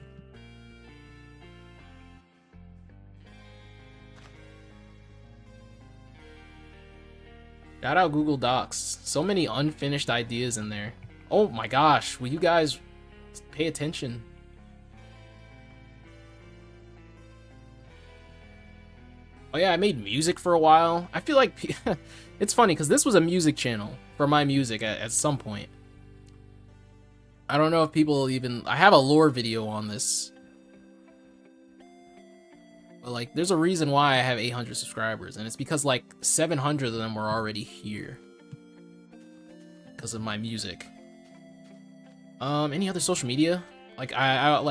Shout out Google Docs. So many unfinished ideas in there. Oh my gosh, will you guys pay attention? Oh yeah, I made music for a while. I feel like it's funny because this was a music channel for my music at some point. I don't know if people even... I have a lore video on this. But like, there's a reason why I have 800 subscribers, and it's because like 700 of them were already here because of my music. Any other social media? Like I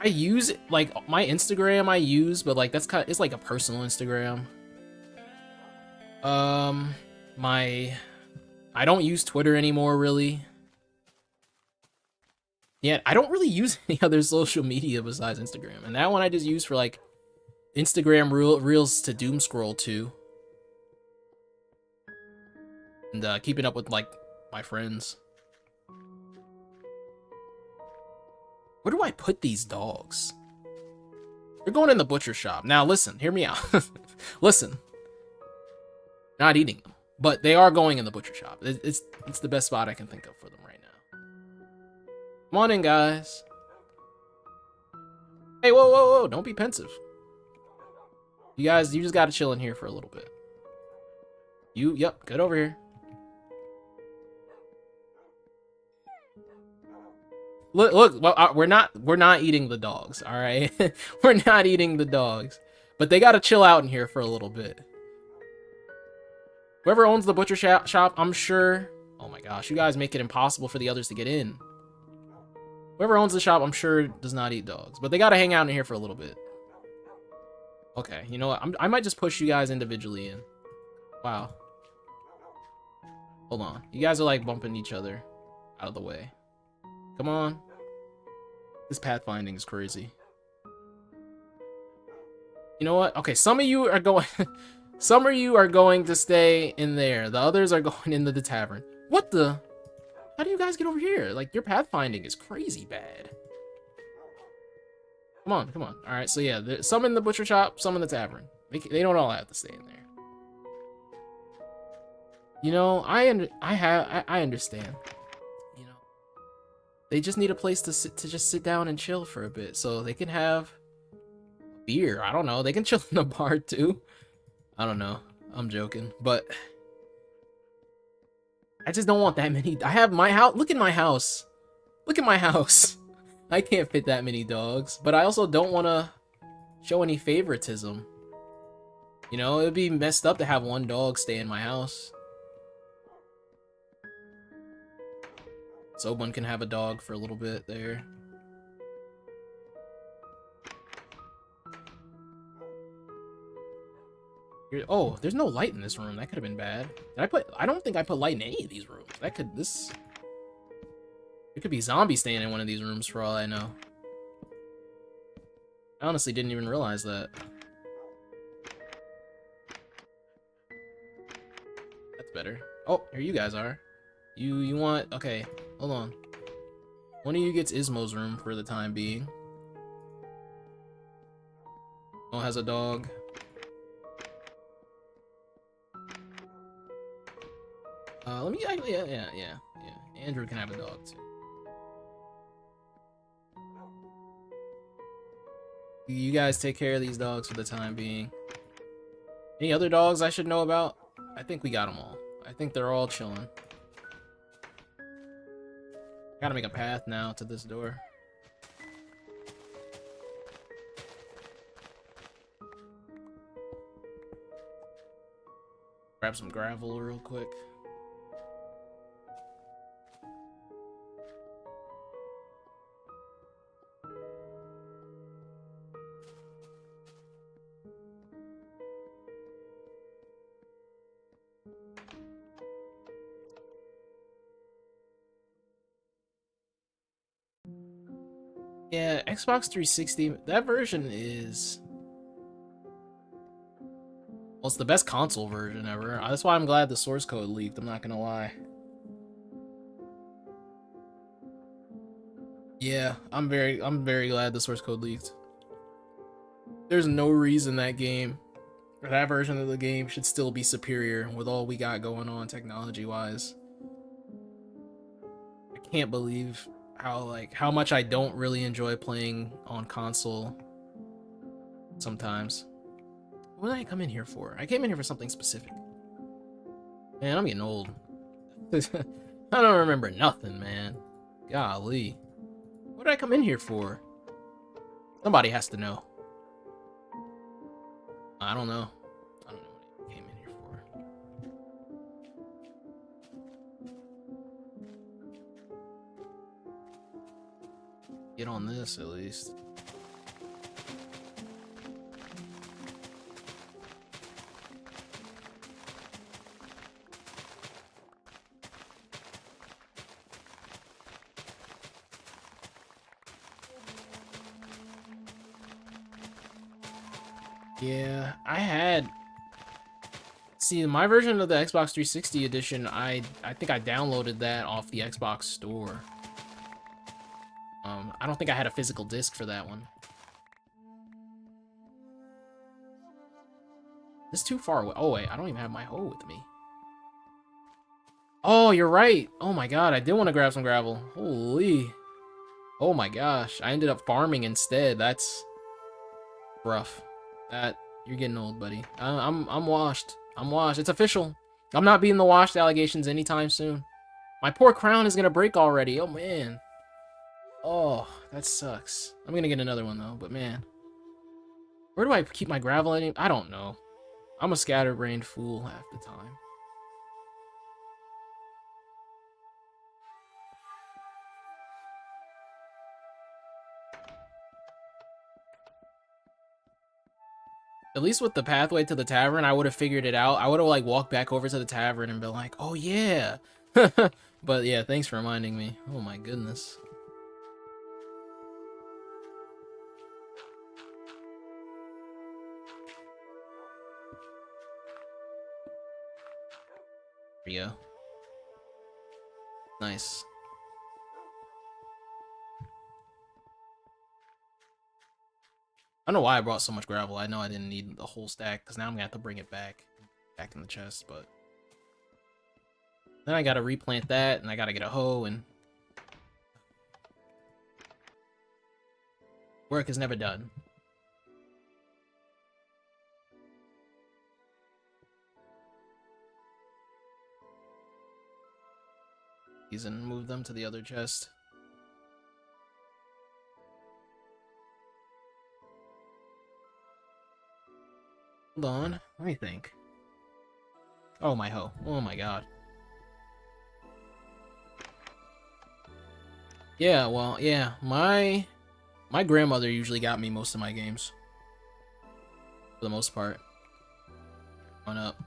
use like my Instagram I use, but like that's it's like a personal Instagram. I don't use Twitter anymore, really. Yeah, I don't really use any other social media besides Instagram. And that one I just use for like Instagram reels to doom scroll to. And keeping up with like my friends. Where do I put these dogs? They're going in the butcher shop. Now listen, hear me out. Listen. Not eating them, but they are going in the butcher shop. It's the best spot I can think of for them right now. Come on in, guys. Hey, whoa, don't be pensive. You guys, you just gotta chill in here for a little bit. Yep, get over here. Look, well, we're not eating the dogs, all right? We're not eating the dogs, but they gotta chill out in here for a little bit. Whoever owns the butcher shop, I'm sure... Oh my gosh, you guys make it impossible for the others to get in. Whoever owns the shop, I'm sure does not eat dogs, but they gotta hang out in here for a little bit. Okay, you know what? I might just push you guys individually in. Wow. Hold on. You guys are like bumping each other out of the way. Come on. This pathfinding is crazy. You know what? Okay, some of you are going some of you are going to stay in there. The others are going into the tavern. What the? How do you guys get over here? Like, your pathfinding is crazy bad. Come on, come on. All right, so yeah, some in the butcher shop, some in the tavern. They don't all have to stay in there. You know, I understand. You know, they just need a place to just sit down and chill for a bit, so they can have beer. I don't know. They can chill in the bar too. I don't know. I'm joking, but I just don't want that many. I have my house. Look at my house. Look at my house. I can't fit that many dogs, but I also don't want to show any favoritism. You know, it would be messed up to have one dog stay in my house. Someone can have a dog for a little bit there. Oh, there's no light in this room. That could have been bad. I don't think I put light in any of these rooms. It could be zombies staying in one of these rooms for all I know. I honestly didn't even realize that. That's better. Oh, here you guys are. You want... Okay, hold on. One of you gets Ismo's room for the time being. Oh, has a dog. Let me... Yeah. Andrew can have a dog, too. You guys take care of these dogs for the time being. Any other dogs I should know about? I think we got them all. I think they're all chilling. Gotta make a path now to this door. Grab some gravel real quick. Yeah, Xbox 360, that version is... Well, it's the best console version ever. That's why I'm glad the source code leaked, I'm not gonna lie. Yeah, I'm very glad the source code leaked. There's no reason that game, or that version of the game, should still be superior with all we got going on technology-wise. I can't believe how much I don't really enjoy playing on console sometimes. What did I come in here for? I came in here for something specific. Man, I'm getting old. I don't remember nothing, man. Golly. What did I come in here for? Somebody has to know. I don't know. I don't know what I came in here for. Get on this, at least. Yeah, I had... See, my version of the Xbox 360 edition, I think I downloaded that off the Xbox store. I don't think I had a physical disc for that one. This is too far away. Oh, wait, I don't even have my hoe with me. Oh, you're right. Oh my god, I did want to grab some gravel. Holy. Oh my gosh, I ended up farming instead. That's rough. You're getting old, buddy. I'm washed. I'm washed. It's official. I'm not beating the washed allegations anytime soon. My poor crown is gonna break already. Oh man. Oh, that sucks. I'm gonna get another one though, but man. Where do I keep my gravel I don't know. I'm a scatterbrained fool half the time. At least with the pathway to the tavern, I would have figured it out. I would have like walked back over to the tavern and been like, oh yeah. But yeah, thanks for reminding me. Oh my goodness. There we go. Nice. I don't know why I brought so much gravel. I know I didn't need the whole stack, because now I'm gonna have to bring it back in the chest, but then I gotta replant that, and I gotta get a hoe, and work is never done. And move them to the other chest. Hold on, let me think. Oh, my hoe. Oh my god. Yeah, well, yeah, my grandmother usually got me most of my games. For the most part. On up.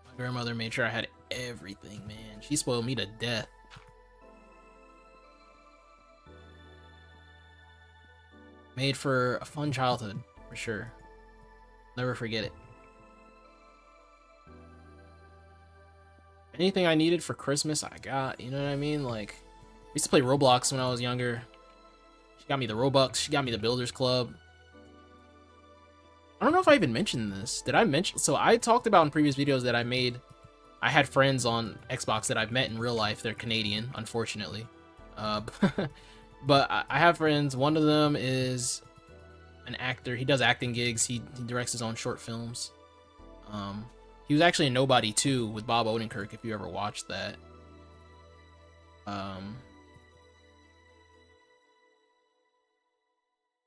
My grandmother made sure I had everything, man. She spoiled me to death. Made for a fun childhood, for sure. Never forget it. Anything I needed for Christmas, I got. You know what I mean? Like, I used to play Roblox when I was younger. She got me the Robux. She got me the Builders Club. I don't know if I even mentioned this. Did I mention? So I talked about in previous videos that I had friends on Xbox that I've met in real life. They're Canadian, unfortunately. But I have friends. One of them is an actor. He does acting gigs. He directs his own short films. He was actually in Nobody 2 with Bob Odenkirk, if you ever watched that.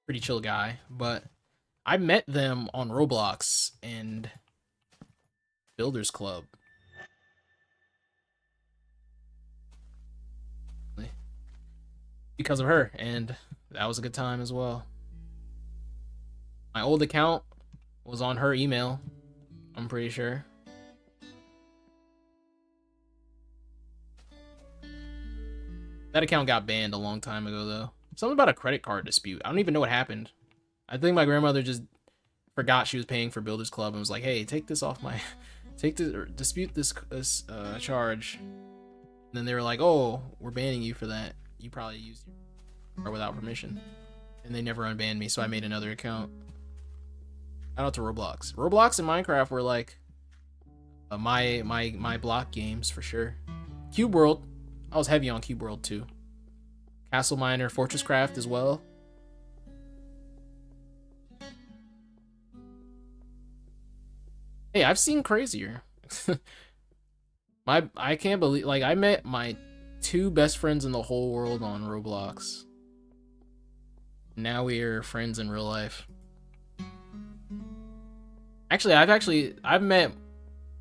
Pretty chill guy. But I met them on Roblox and Builders Club. Because of her, and that was a good time as well. My old account was on her email, I'm pretty sure. That account got banned a long time ago, though. Something about a credit card dispute. I don't even know what happened. I think my grandmother just forgot she was paying for Builders Club and was like, "Hey, take this off my, dispute this charge." And then they were like, "Oh, we're banning you for that. You probably used your card without permission." And they never unbanned me, so I made another account. Shout out to Roblox. Roblox and Minecraft were like my block games for sure. Cube World, I was heavy on Cube World too. Castle Miner, Fortress Craft as well. Hey, I've seen crazier. I can't believe, like, I met my 2 best friends in the whole world on Roblox. Now we are friends in real life. Actually, I've met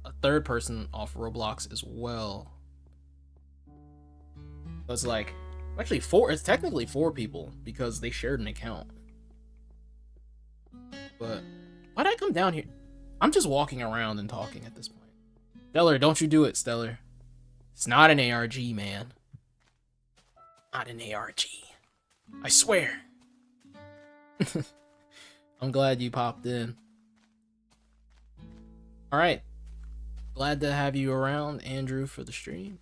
a 3rd person off Roblox as well. So it's like, actually 4, it's technically 4 people because they shared an account. But why'd I come down here? I'm just walking around and talking at this point. Stellar, don't you do it, Stellar. It's not an ARG, man. Not an ARG. I swear. I'm glad you popped in. Alright. Glad to have you around, Andrew, for the stream.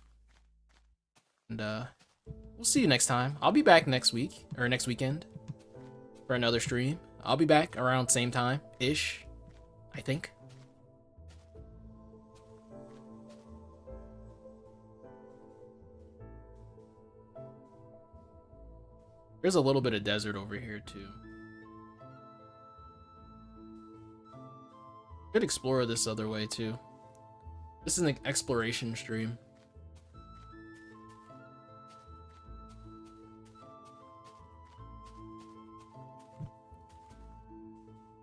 And we'll see you next time. I'll be back next week, or next weekend, for another stream. I'll be back around same time-ish, I think. There's a little bit of desert over here, too. Could explore this other way, too. This is an exploration stream.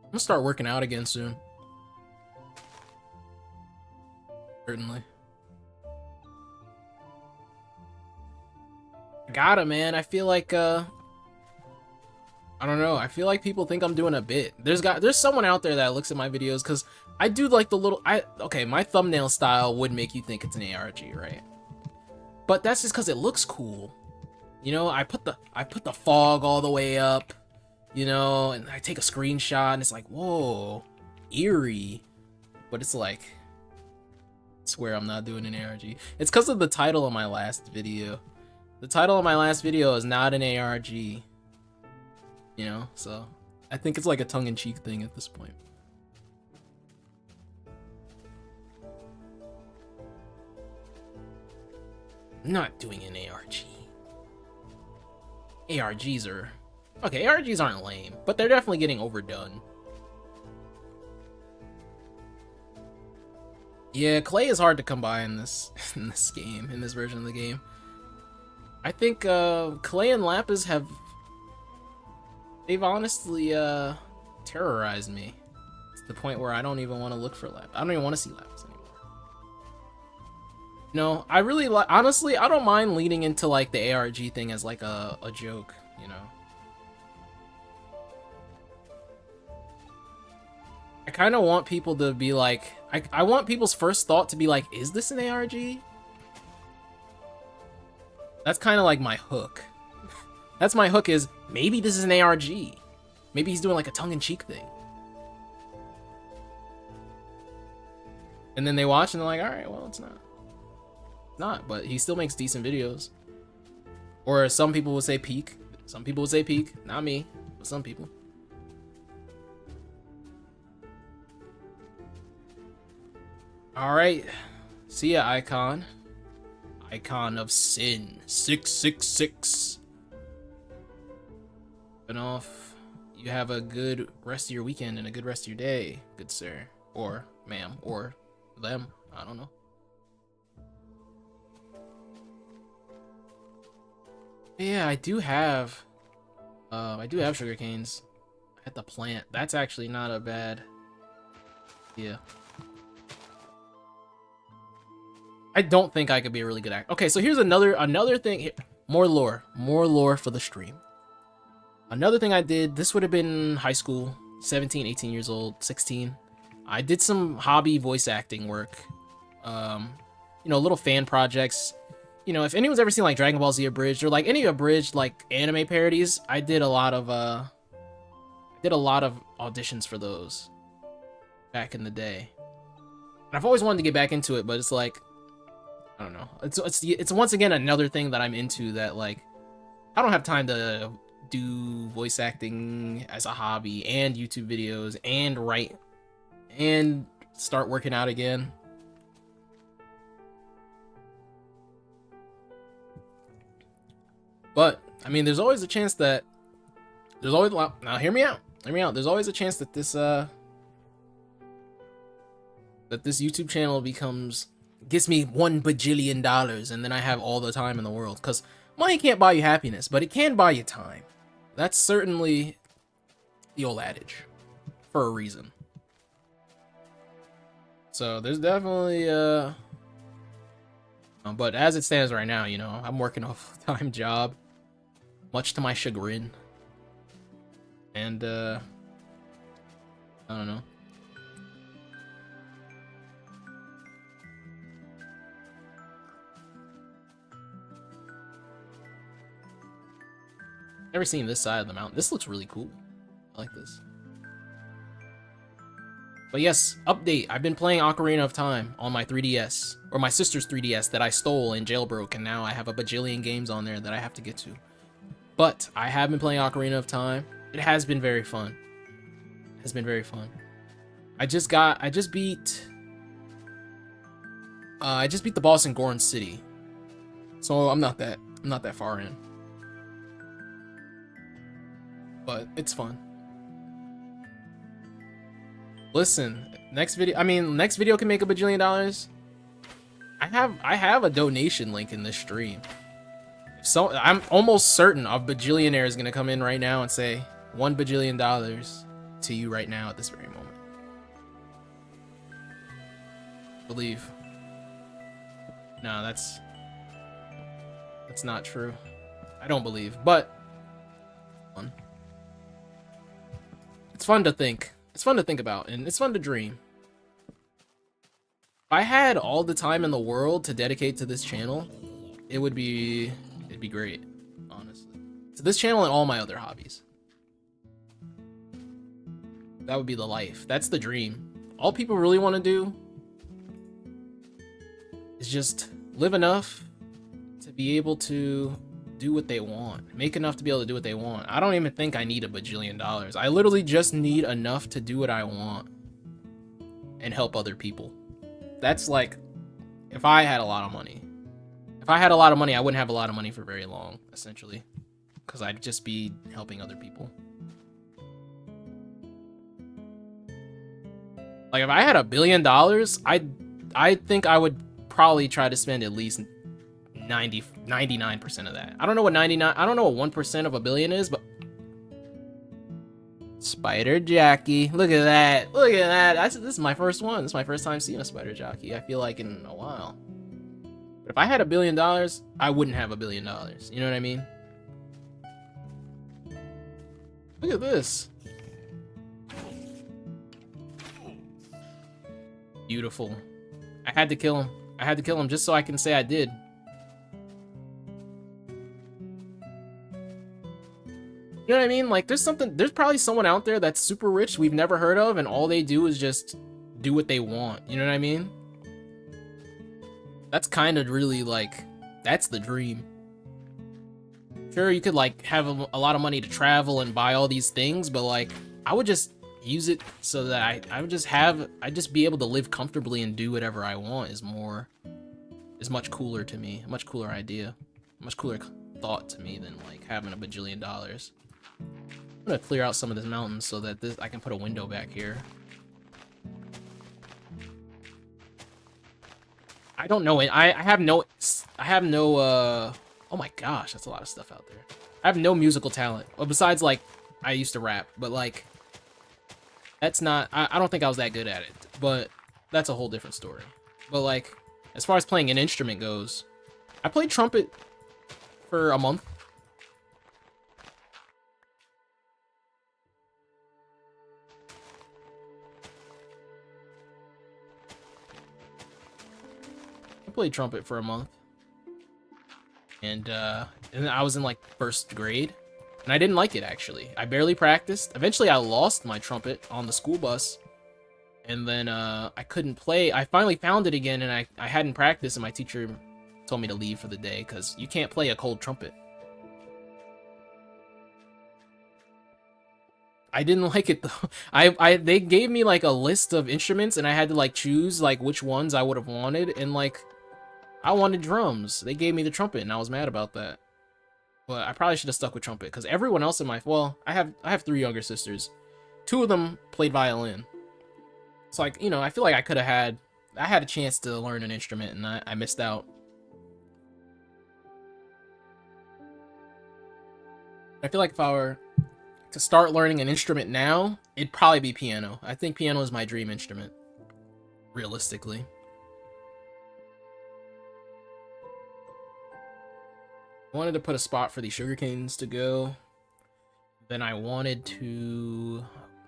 I'm gonna start working out again soon. Certainly. Gotta, man. I feel like, I don't know. I feel like people think I'm doing a bit. There's someone out there that looks at my videos, because I do like the little, okay, my thumbnail style would make you think it's an ARG, right? But that's just because it looks cool. You know, I put the fog all the way up, you know, and I take a screenshot and it's like, whoa, eerie. But it's like, swear I'm not doing an ARG. It's because of the title of my last video. The title of my last video is not an ARG. You know, so I think it's like a tongue-in-cheek thing at this point. I'm not doing an ARG. ARGs are... Okay, ARGs aren't lame, but they're definitely getting overdone. Yeah, Clay is hard to come by in this game, in this version of the game. I think Clay and Lapis have... They've honestly terrorized me. To the point where I don't even want to look for Lapis. I don't even want to see Lapis anymore. No, I really like... Honestly, I don't mind leading into like the ARG thing as like a joke, you know? I kind of want people to be like... I want people's first thought to be like, is this an ARG? That's kind of like my hook. That's my hook is, maybe this is an ARG. Maybe he's doing like a tongue-in-cheek thing. And then they watch and they're like, alright, well, it's not. It's not, but he still makes decent videos. Or some people would say peak. Some people would say peak. Not me, but some people. Alright. See ya, Icon. Icon of Sin. 666. And off. You have a good rest of your weekend and a good rest of your day, good sir. Or ma'am. Or them. I don't know. Yeah, I do have sugar canes at the plant. That's actually not a bad idea. I don't think I could be a really good actor. Okay, so here's another thing. More lore for the stream. Another thing I did, this would have been high school, 17, 18 years old, 16. I did some hobby voice acting work. You know, little fan projects. You know, if anyone's ever seen like Dragon Ball Z Abridged or like any abridged like anime parodies, I did a lot of auditions for those back in the day. And I've always wanted to get back into it, but it's like, I don't know. It's once again another thing that I'm into that like I don't have time to do voice acting as a hobby and YouTube videos and write and start working out again. But I mean, there's always a chance that now hear me out. There's always a chance that this YouTube channel gets me $1 bajillion and then I have all the time in the world, because money can't buy you happiness, but it can buy you time. That's certainly the old adage for a reason. So there's definitely but as it stands right now, you know, I'm working a full-time job, much to my chagrin. And I don't know. Never seen this side of the mountain. This looks really cool. I like this. But yes, update. I've been playing Ocarina of Time on my 3DS, or my sister's 3DS that I stole and jailbroke, and now I have a bajillion games on there that I have to get to. But I have been playing Ocarina of Time. It has been very fun. It has been very fun. I just beat the boss in Goron City. So I'm not that far in. But it's fun. Listen, next video can make $1 bajillion. I have a donation link in this stream. So I'm almost certain a bajillionaire is gonna come in right now and say $1 bajillion to you right now at this very moment. Believe. No, that's not true. I don't believe, but fun. It's fun to think. It's fun to think about, and it's fun to dream. If I had all the time in the world to dedicate to this channel, it'd be great, honestly. To this channel and all my other hobbies. That would be the life. That's the dream. All people really want to do is just live enough to be able to do what they want. Make enough to be able to do what they want. I don't even think I need $1 bajillion. I literally just need enough to do what I want and help other people. That's like, if I had a lot of money. If I had a lot of money, I wouldn't have a lot of money for very long, essentially. Because I'd just be helping other people. Like, if I had $1 billion, I think I would probably try to spend at least 99% of that. I don't know what 1% of $1 billion is, but Spider Jockey. Look at that. Look at that. This is my first one. This is my first time seeing a Spider Jockey, I feel like, in a while. But if I had $1 billion, I wouldn't have $1 billion. You know what I mean? Look at this. Beautiful. I had to kill him. I had to kill him just so I can say I did. You know what I mean? Like, there's probably someone out there that's super rich we've never heard of, and all they do is just do what they want. You know what I mean? That's kind of really, like, that's the dream. Sure, you could, like, have a lot of money to travel and buy all these things, but, like, I would just use it so that I'd just be able to live comfortably and do whatever I want is much cooler to me. A much cooler idea. A much cooler thought to me than, like, having $1 bajillion. I'm gonna clear out some of this mountain so that I can put a window back here. I don't know it. I have no oh my gosh, that's a lot of stuff out there. I have no musical talent. Well, besides, like, I used to rap, but, like, that's not, I don't think I was that good at it, but that's a whole different story. But, like, as far as playing an instrument goes, I played trumpet for a month. I played trumpet for a month. And I was in, like, first grade. And I didn't like it, actually. I barely practiced. Eventually, I lost my trumpet on the school bus. And then I couldn't play. I finally found it again, and I hadn't practiced, and my teacher told me to leave for the day, because you can't play a cold trumpet. I didn't like it, though. They gave me, like, a list of instruments, and I had to, like, choose, like, which ones I would have wanted, and, like, I wanted drums. They gave me the trumpet, and I was mad about that. But I probably should have stuck with trumpet, because everyone else in my... Well, I have 3 younger sisters. 2 of them played violin. So, like, you know, I feel like I had a chance to learn an instrument, and I missed out. I feel like if I were to start learning an instrument now, it'd probably be piano. I think piano is my dream instrument, realistically. I wanted to put a spot for these sugar canes to go. Then I wanted to...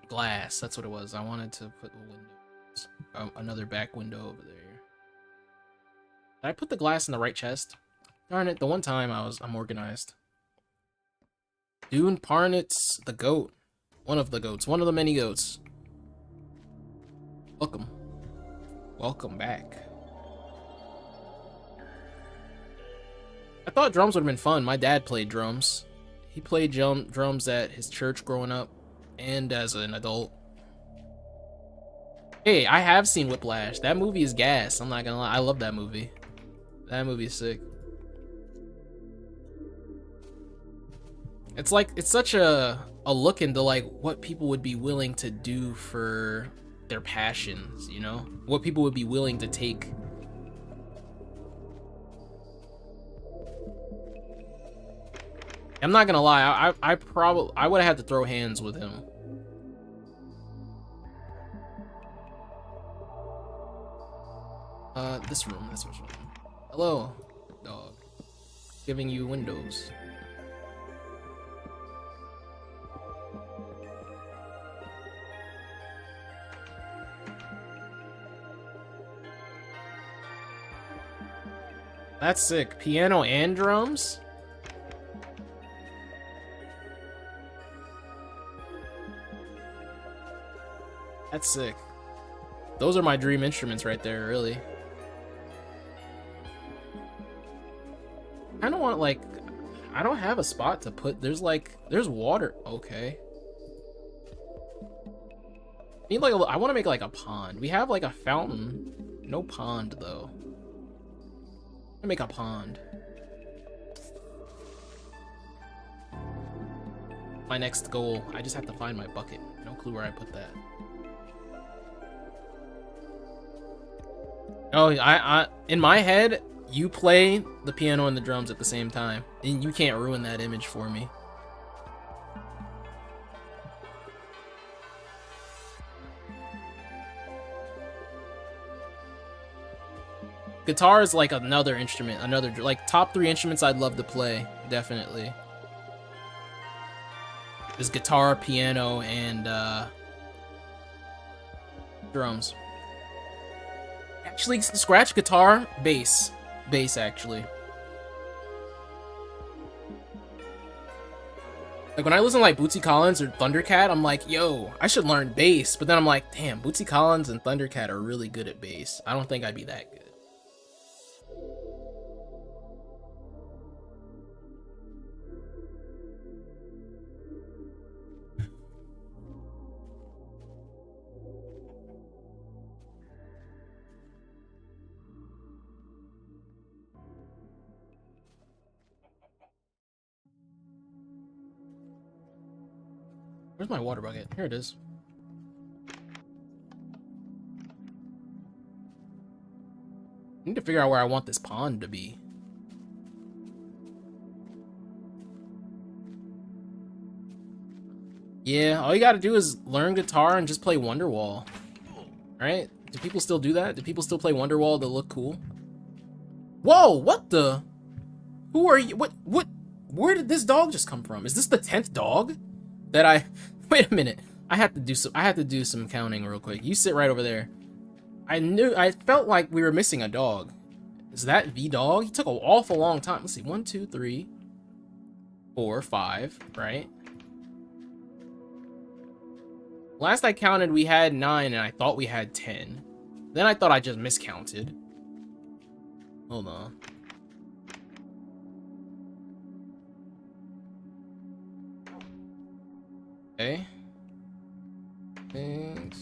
glass, that's what it was. I wanted to put windows. Another back window over there. Did I put the glass in the right chest? Darn it, the one time I'm organized. Dune Parnitz, the goat. One of the goats. One of the many goats. Welcome. Welcome back. I thought drums would have been fun. My dad played drums. He played drums at his church growing up and as an adult. Hey, I have seen Whiplash. That movie is gas. I'm not gonna lie. I love that movie. That movie is sick. It's like, it's such a look into, like, what people would be willing to do for their passions, you know? What people would be willing to take. I'm not gonna lie, I would have had to throw hands with him. This room, that's which one. Hello, dog. Giving you windows. That's sick. Piano and drums? That's sick. Those are my dream instruments right there, really. I don't want like, I don't have a spot to put. There's water. Okay. Need like I want to make like a pond. We have like a fountain. No pond though. I'm gonna make a pond. My next goal. I just have to find my bucket. No clue where I put that. Oh, I in my head, you play the piano and the drums at the same time, and you can't ruin that image for me. Guitar is like another instrument, like top 3 instruments I'd love to play, definitely. Is guitar, piano, and drums. Actually, scratch guitar, bass. Bass, actually. Like, when I listen to, like, Bootsy Collins or Thundercat, I'm like, yo, I should learn bass. But then I'm like, damn, Bootsy Collins and Thundercat are really good at bass. I don't think I'd be that good. Where's my water bucket? Here it is. I need to figure out where I want this pond to be. Yeah, all you gotta do is learn guitar and just play Wonderwall. Right? Do people still do that? Do people still play Wonderwall to look cool? Whoa, what the? Who are you? What? Where did this dog just come from? Is this the 10th dog that I... Wait a minute. I have to do some counting real quick. You sit right over there. I felt like we were missing a dog. Is that V dog? He took an awful long time. Let's see. 1, 2, 3, 4, 5, right? Last I counted, we had 9, and I thought we had 10. Then I thought I just miscounted. Hold on. Okay. Thanks.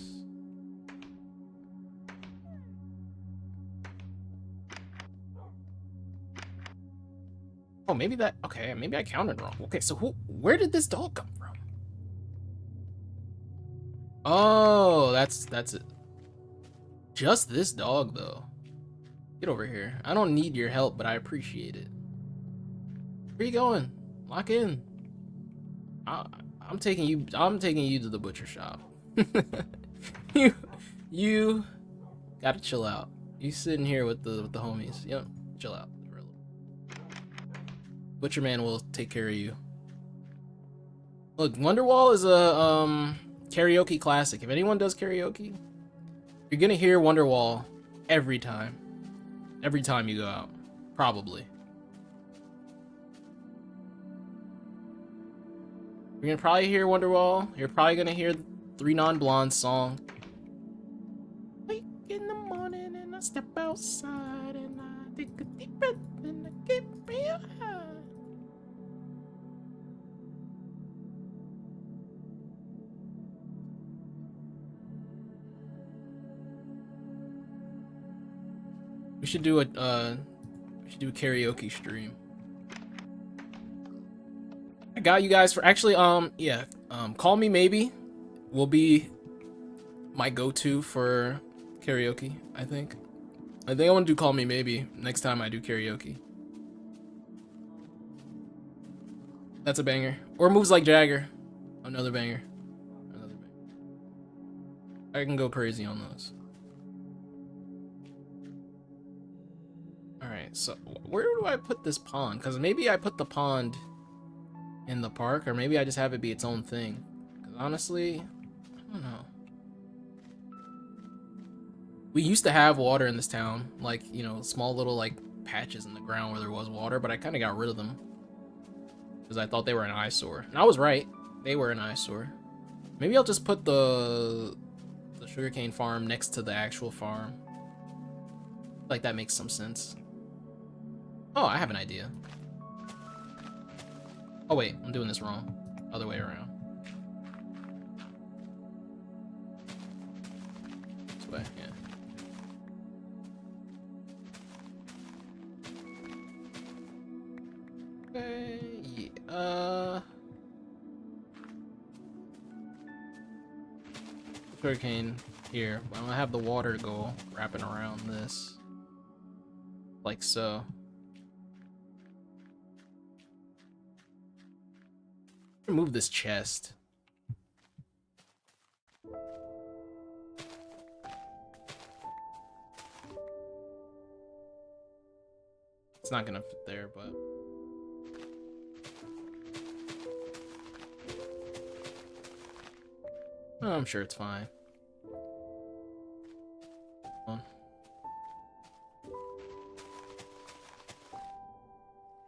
Oh, maybe that... Okay, maybe I counted wrong. Okay, so where did this dog come from? Oh, that's it. Just this dog, though. Get over here. I don't need your help, but I appreciate it. Where you going? Lock in. I'm taking you to the butcher shop. you gotta chill out. You sitting here with the homies. Yep, chill out. Butcher man will take care of you. Look, Wonderwall is a karaoke classic. If anyone does karaoke, you're gonna hear Wonderwall every time. Every time you go out. Probably. You're gonna probably hear Wonderwall. You're probably gonna hear 3 Non-Blondes song. Wake in the morning and I step outside and I take a deep breath and I get real high. We should do a karaoke stream. I got you guys for actually yeah, Call Me Maybe will be my go-to for karaoke, I think. I want to do Call Me Maybe next time I do karaoke. That's a banger. Or Moves Like Jagger. Another banger. Another banger. I can go crazy on those. Alright, so where do I put this pond? Because maybe I put the pond in the park, or maybe I just have it be its own thing. Because honestly, I don't know. We used to have water in this town, like, you know, small little, like, patches in the ground where there was water, but I kind of got rid of them. Because I thought they were an eyesore. And I was right. They were an eyesore. Maybe I'll just put the sugarcane farm next to the actual farm. Like, that makes some sense. Oh, I have an idea. Oh wait, I'm doing this wrong. Other way around. This way, yeah. Okay, yeah, sugarcane here. I'm gonna have the water go wrapping around this. Like so. Remove this chest. It's not gonna fit there, but oh, I'm sure it's fine.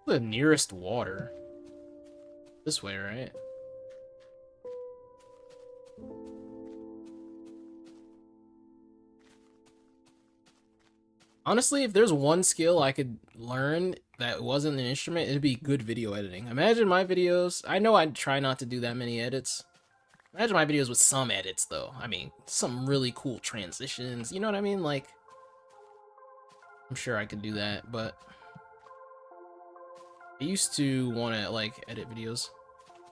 The nearest water. This way, right? Honestly, if there's one skill I could learn that wasn't an instrument, it'd be good video editing. Imagine my videos. I know I'd try not to do that many edits. Imagine my videos with some edits, though. I mean, some really cool transitions. You know what I mean? Like, I'm sure I could do that, but I used to want to, like, edit videos.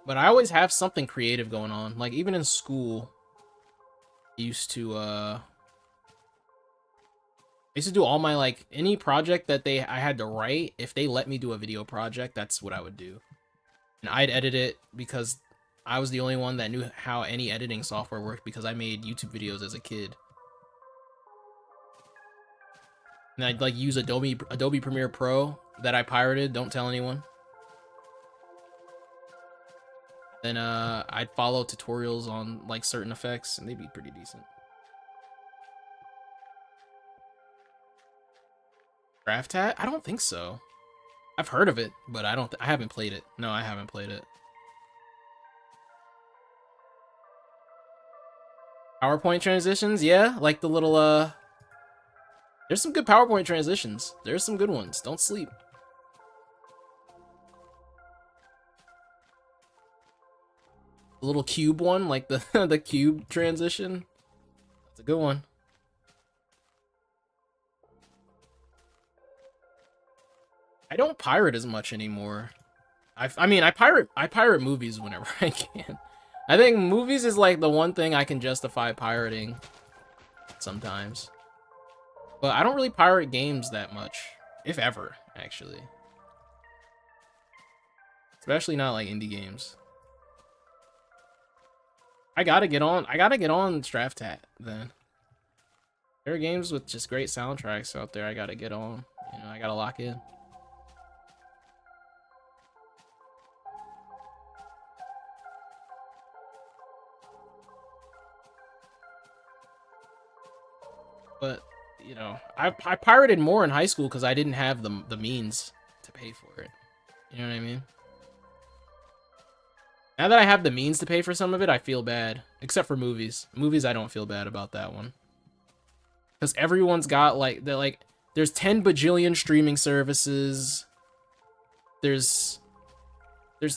But I always have something creative going on. Like, even in school, I used to do all my, like, any project that I had to write. If they let me do a video project, that's what I would do. And I'd edit it because I was the only one that knew how any editing software worked because I made YouTube videos as a kid. And I'd, like, use Adobe Premiere Pro that I pirated. Don't tell anyone. Then I'd follow tutorials on, like, certain effects, and they'd be pretty decent. Draft Hat? I don't think so. I've heard of it, but I haven't played it. No, I haven't played it. PowerPoint transitions? Yeah, like the little, there's some good PowerPoint transitions. There's some good ones. Don't sleep. The little cube one, like the the cube transition. That's a good one. I don't pirate as much anymore. I mean, I pirate movies whenever I can. I think movies is like the one thing I can justify pirating sometimes. But I don't really pirate games that much, if ever, actually. Especially not like indie games. I gotta get on Straftat then. There are games with just great soundtracks out there I gotta get on. You know, I gotta lock in. But, you know, I pirated more in high school because I didn't have the means to pay for it. You know what I mean? Now that I have the means to pay for some of it, I feel bad. Except for movies. Movies, I don't feel bad about that one. Because everyone's got, like, there's 10 bajillion streaming services. There's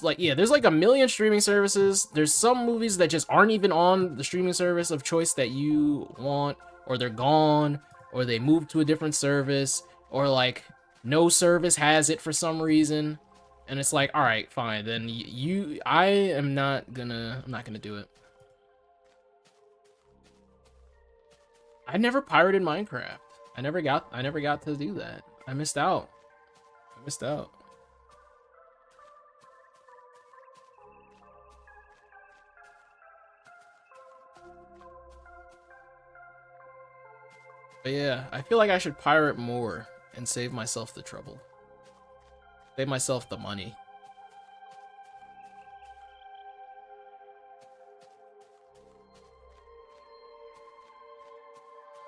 like a million streaming services. There's some movies that just aren't even on the streaming service of choice that you want, or they're gone, or they moved to a different service, or like no service has it for some reason. And it's like, all right, fine. Then I'm not gonna do it. I never pirated Minecraft. I never got to do that. I missed out. But yeah, I feel like I should pirate more and save myself the trouble. Save myself the money.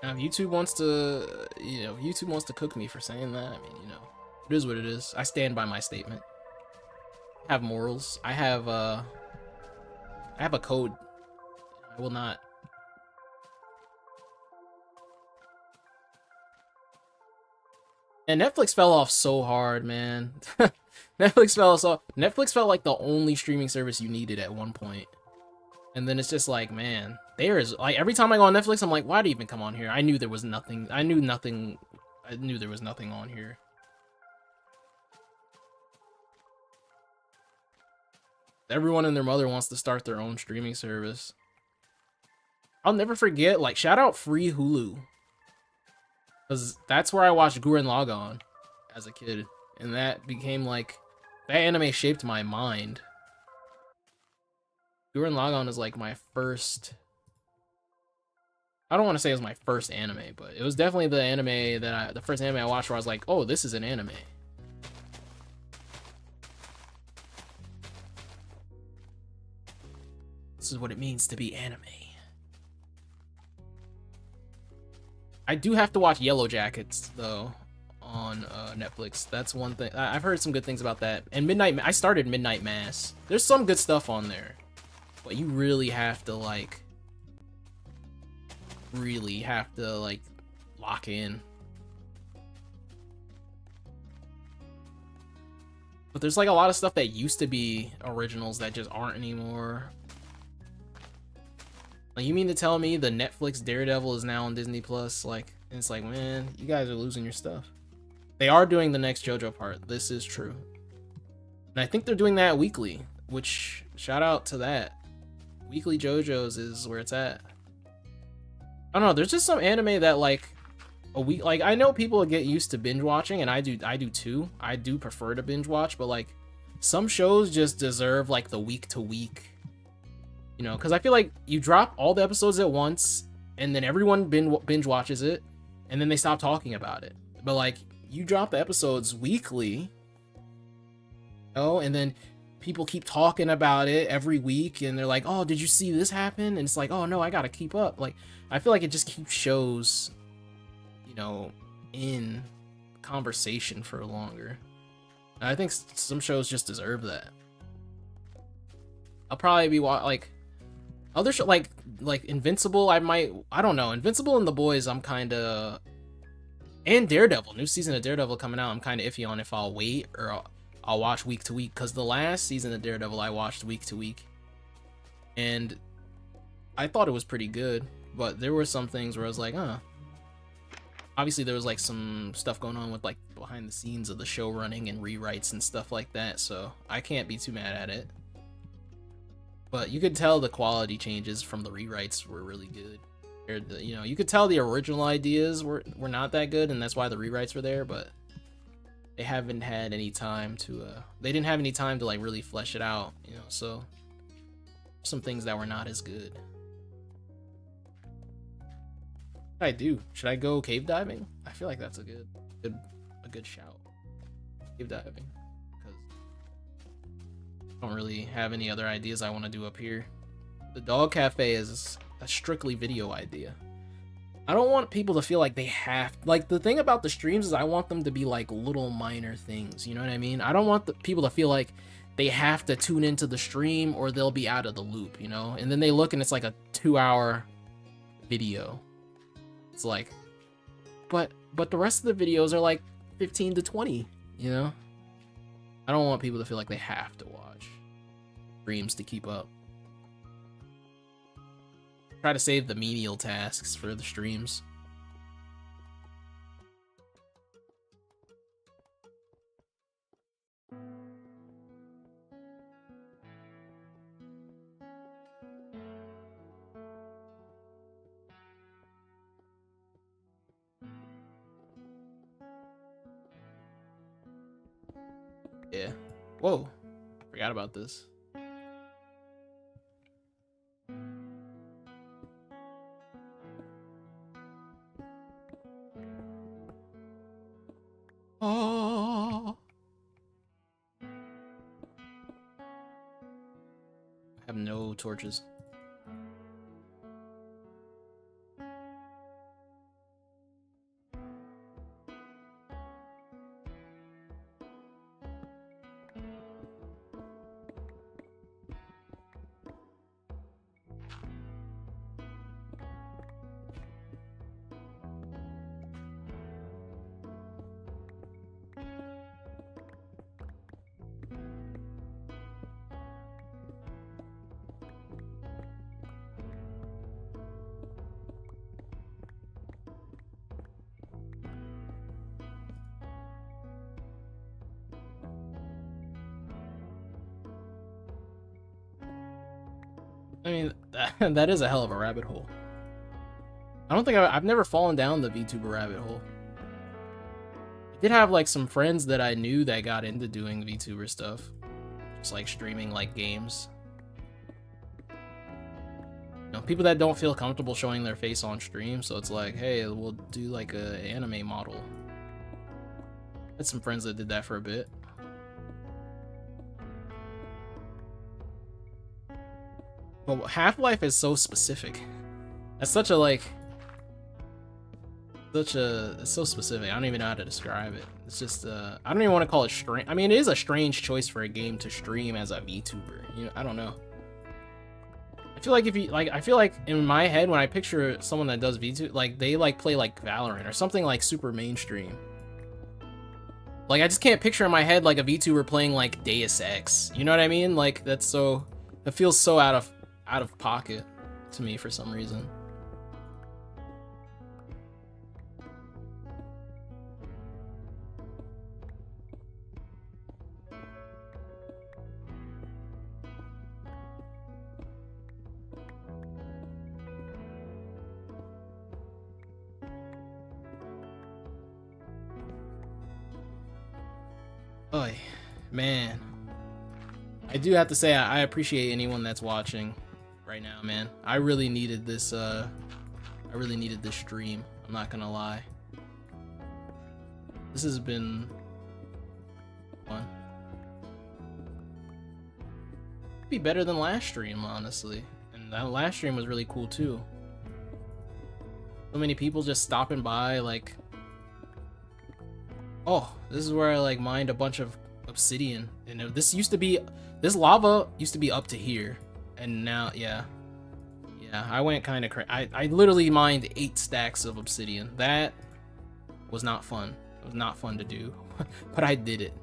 Now, if YouTube wants to cook me for saying that, I mean, you know, it is what it is. I stand by my statement. I have morals. I have a code. I will not. And Netflix fell off so hard, man. Netflix felt like the only streaming service you needed at one point. And then it's just like, man, there is like every time I go on Netflix, I'm like, why do you even come on here? I knew there was nothing. I knew there was nothing on here. Everyone and their mother wants to start their own streaming service. I'll never forget, like, shout out Free Hulu. Because that's where I watched Gurren Lagann as a kid. And that became like, that anime shaped my mind. Gurren Lagann is like my first, I don't want to say it was my first anime, but it was definitely the first anime I watched where I was like, oh, this is an anime. This is what it means to be anime. I do have to watch Yellow Jackets though on Netflix. That's one thing. I've heard some good things about that. And I started Midnight Mass. There's some good stuff on there, but you really have to like lock in. But there's like a lot of stuff that used to be originals that just aren't anymore. Like, you mean to tell me the Netflix Daredevil is now on Disney Plus? Like, and it's like, man, you guys are losing your stuff. They are doing the next JoJo part. This is true. And I think they're doing that weekly, which, shout out to that. Weekly JoJo's is where it's at. I don't know, there's just some anime that, like, a week, like, I know people get used to binge watching, and I do too. I do prefer to binge watch, but, like, some shows just deserve, like, the week to week. You know, because I feel like you drop all the episodes at once, and then everyone binge watches it, and then they stop talking about it. But, like, you drop the episodes weekly, and then people keep talking about it every week, and they're like, oh, did you see this happen? And it's like, oh, no, I gotta keep up. Like, I feel like it just keeps shows, you know, in conversation for longer. And I think some shows just deserve that. I'll probably be like other show like Invincible. I don't know. Invincible and The Boys, I'm kind of, and Daredevil, new season of Daredevil coming out. I'm kind of iffy on if I'll wait or I'll watch week to week, because the last season of Daredevil I watched week to week, and I thought it was pretty good, but there were some things where I was like, obviously there was like some stuff going on with like behind the scenes of the show running and rewrites and stuff like that, so I can't be too mad at it. But you could tell the quality changes from the rewrites were really good. You know, you could tell the original ideas were not that good, and that's why the rewrites were there, but they haven't had any time to they didn't have any time to like really flesh it out, you know, so some things that were not as good. What should I do? Should I go cave diving? I feel like that's a good shout. Cave diving. I don't really have any other ideas I want to do up here. The dog cafe is a strictly video idea. I don't want people to feel like they have, like, the thing about the streams is I want them to be like little minor things, you know what I mean? I don't want the people to feel like they have to tune into the stream or they'll be out of the loop, you know? And then they look and it's like a 2-hour video. It's like, but the rest of the videos are like 15 to 20, you know? I don't want people to feel like they have to watch streams to keep up. Try to save the menial tasks for the streams. Yeah. Whoa. Forgot about this. Oh. I have no torches. I mean, that is a hell of a rabbit hole. I don't think I've never fallen down the VTuber rabbit hole. I did have like some friends that I knew that got into doing VTuber stuff, just like streaming like games. You know, people that don't feel comfortable showing their face on stream, so it's like, hey, we'll do like a anime model. I had some friends that did that for a bit. Well, Half-Life is so specific. That's such a like, it's so specific. I don't even know how to describe it. It's just, I don't even want to call it strange. I mean, it is a strange choice for a game to stream as a VTuber. You know, I don't know. I feel like if you like, I feel like in my head when I picture someone that does VTuber, like they like play like Valorant or something like super mainstream. Like I just can't picture in my head like a VTuber playing like Deus Ex. You know what I mean? Like that's so, it feels so out of pocket to me for some reason. Oh, man. I do have to say I appreciate anyone that's watching right now, man. I really needed this stream. I'm not gonna lie. This has been fun. Be better than last stream, honestly. And that last stream was really cool too. So many people just stopping by, like, oh, this is where I like mined a bunch of obsidian. And this lava used to be up to here, and now, yeah, I went kind of crazy. I literally mined 8 stacks of obsidian. That was not fun. It was not fun to do, but I did it.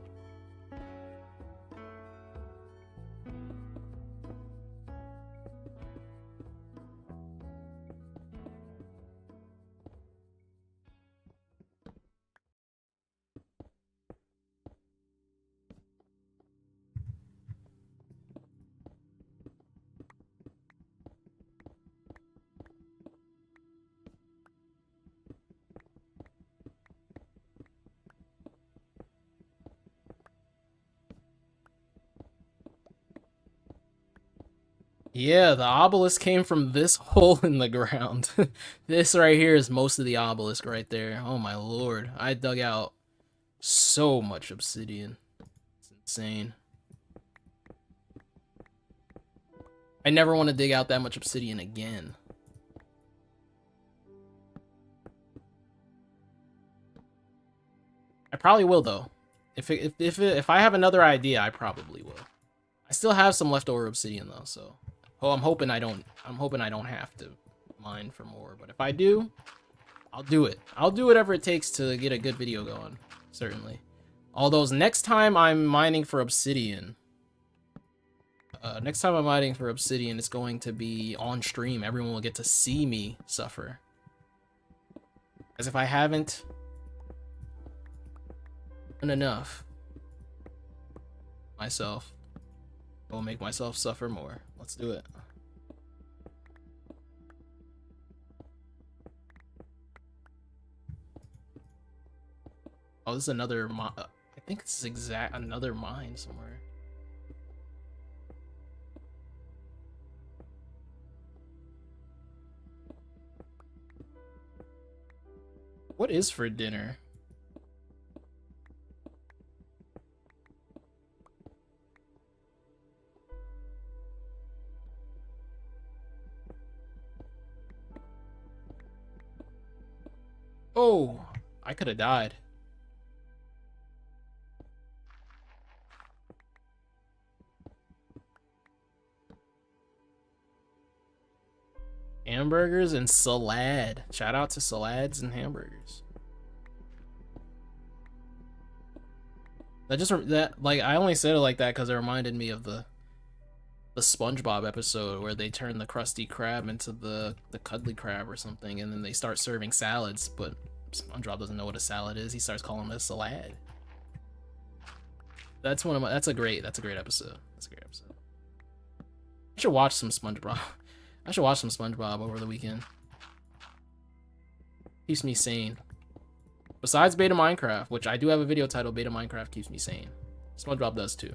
Yeah, the obelisk came from this hole in the ground. This right here is most of the obelisk right there. Oh my lord. I dug out so much obsidian. It's insane. I never want to dig out that much obsidian again. I probably will though. If I have another idea, I probably will. I still have some leftover obsidian though, so I'm hoping I don't have to mine for more, but if I do, I'll do it. I'll do whatever it takes to get a good video going, certainly. Although next time I'm mining for obsidian, it's going to be on stream. Everyone will get to see me suffer. As if I haven't done enough myself. I will make myself suffer more. Let's do it. Oh, this is another I think it's another mine somewhere. What is for dinner? Oh, I could have died. Hamburgers and salad. Shout out to salads and hamburgers. Like I only said it like that because it reminded me of the SpongeBob episode where they turn the Krusty Krab into the Cuddly Crab or something, and then they start serving salads, but SpongeBob doesn't know what a salad is. He starts calling it a salad. That's a great episode. That's a great episode. should watch some SpongeBob. I should watch some SpongeBob over the weekend. Keeps me sane. Besides Beta Minecraft, which I do have a video titled Beta Minecraft keeps me sane. SpongeBob does too.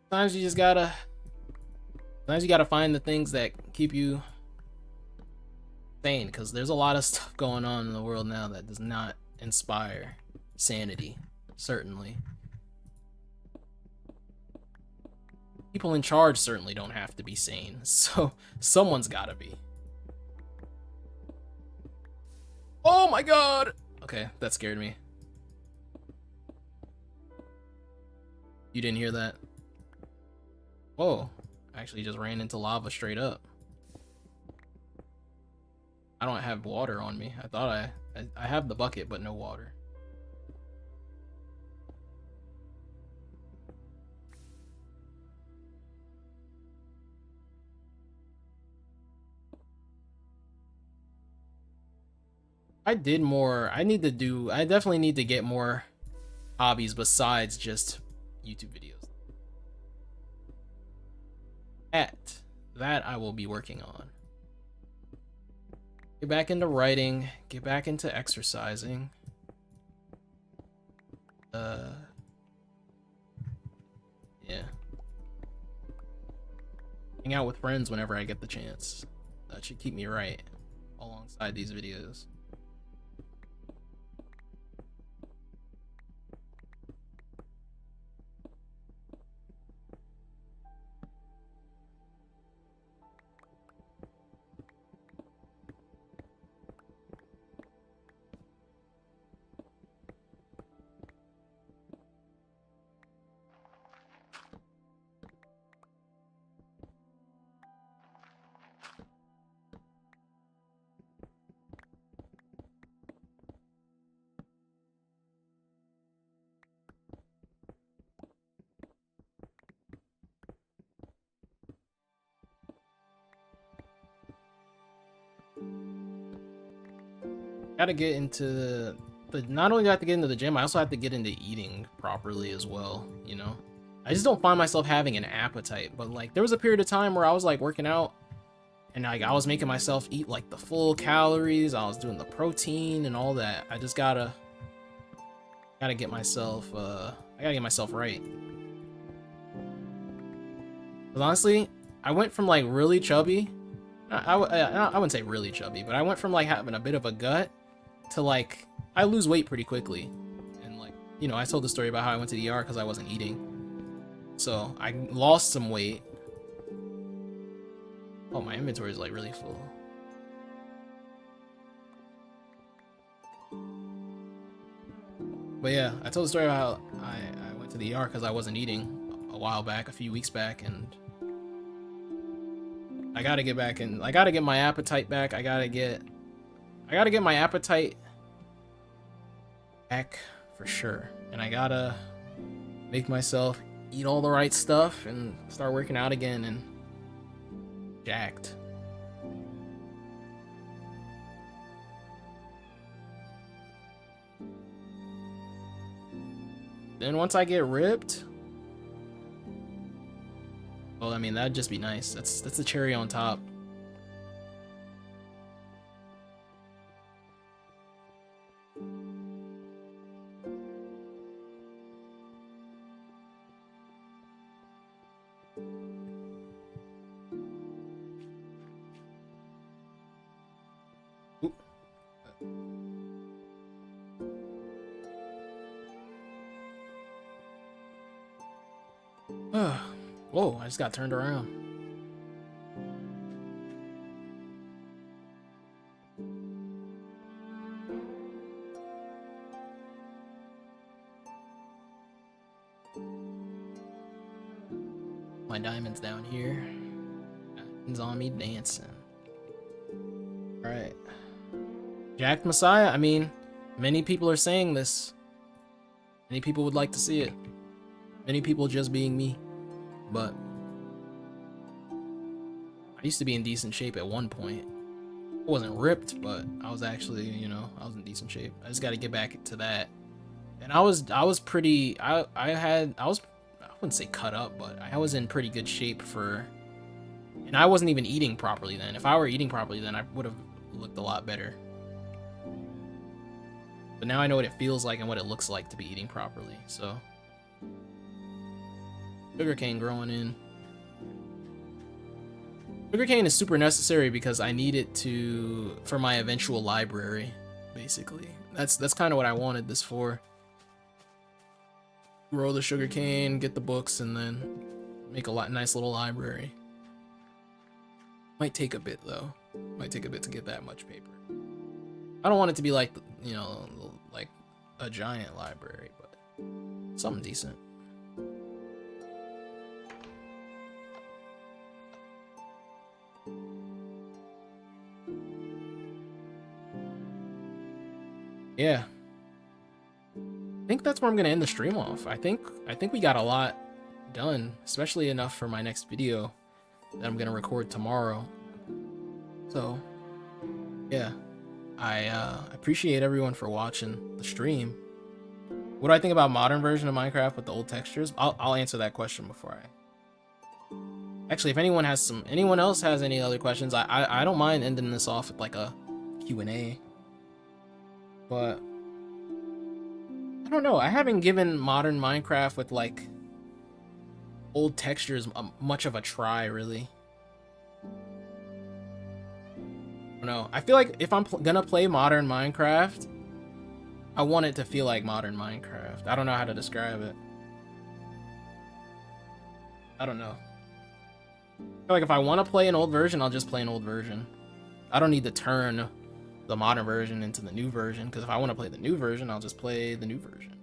Sometimes you just gotta find the things that keep you sane, because there's a lot of stuff going on in the world now that does not inspire sanity, certainly. People in charge certainly don't have to be sane, so someone's gotta be. Oh my god! Okay, that scared me. You didn't hear that? Whoa, I actually just ran into lava straight up. I don't have water on me. I thought I have the bucket, but no water. I definitely need to get more hobbies besides just YouTube videos. That I will be working on. Get back into writing, get back into exercising. Yeah. Hang out with friends whenever I get the chance. That should keep me right alongside these videos. Gotta get into but not only do I have to get into the gym, I also have to get into eating properly as well, you know? I just don't find myself having an appetite, but like there was a period of time where I was like working out and like I was making myself eat like the full calories, I was doing the protein and all that. I just gotta get myself I gotta get myself right. But honestly, I went from like really chubby, I wouldn't say really chubby, but I went from like having a bit of a gut to like I lose weight pretty quickly. And like, you know, I told the story about how I went to the ER because I wasn't eating. So I lost some weight. Oh, my inventory is like really full. But yeah, I told the story about how I went to the ER because I wasn't eating a while back, a few weeks back, and I gotta get back and I gotta get my appetite back. I gotta get my appetite back for sure. And I gotta make myself eat all the right stuff and start working out again and jacked. Then once I get ripped, well, I mean, that'd just be nice. That's the cherry on top. Whoa, I just got turned around. My diamonds down here. Diamonds on me dancing. Alright. Jacked Messiah, I mean, many people are saying this. Many people would like to see it. Many people just being me. But I used to be in decent shape at one point. I wasn't ripped, but I was actually, you know, I was in decent shape. I just got to get back to that. And I was pretty, I wouldn't say cut up, but I was in pretty good shape for, and I wasn't even eating properly then. If I were eating properly then, I would have looked a lot better. But now I know what it feels like and what it looks like to be eating properly, so. Sugarcane growing in. Sugarcane is super necessary because I need it for my eventual library, basically. That's kind of what I wanted this for. Grow the sugarcane, get the books, and then make a nice little library. Might take a bit though. Might take a bit to get that much paper. I don't want it to be like, you know, like a giant library, but something decent. Yeah. I think that's where I'm gonna end the stream off. I think we got a lot done, especially enough for my next video that I'm gonna record tomorrow. So yeah, I appreciate everyone for watching the stream. What do I think about modern version of Minecraft with the old textures? I'll answer that question before I. Actually, if anyone else has any other questions, I don't mind ending this off with like a Q&A. But I don't know. I haven't given modern Minecraft with like old textures much of a try, really. I don't know. I feel like if I'm gonna play modern Minecraft, I want it to feel like modern Minecraft. I don't know how to describe it. I don't know. I feel like if I want to play an old version, I'll just play an old version. I don't need to turn the modern version into the new version, because if I want to play the new version, I'll just play the new version.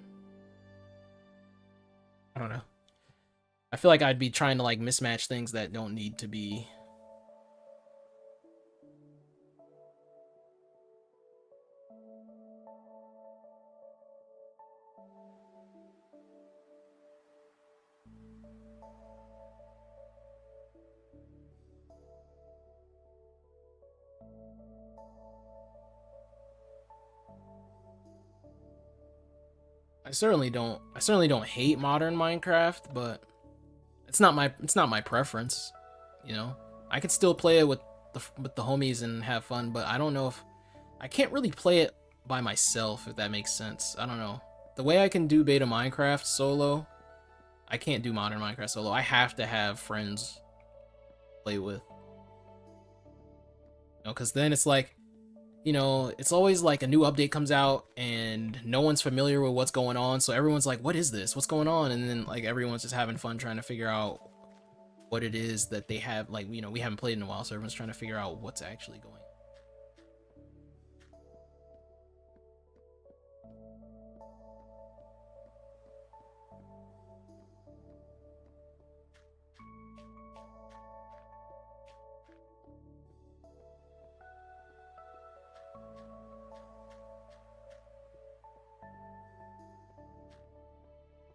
I don't know. I feel like I'd be trying to like mismatch things that don't need to be. I certainly don't hate modern Minecraft, but it's not my preference, you know. I could still play it with the homies and have fun, but I don't know if I can't really play it by myself, if that makes sense. I don't know. The way I can do beta Minecraft solo, I can't do modern Minecraft solo. I have to have friends play with. You know, cuz then it's like, you know, it's always like a new update comes out and no one's familiar with what's going on, so everyone's like, what is this? What's going on? And then like everyone's just having fun trying to figure out what it is that they have. Like, you know, we haven't played in a while, so everyone's trying to figure out what's actually going on.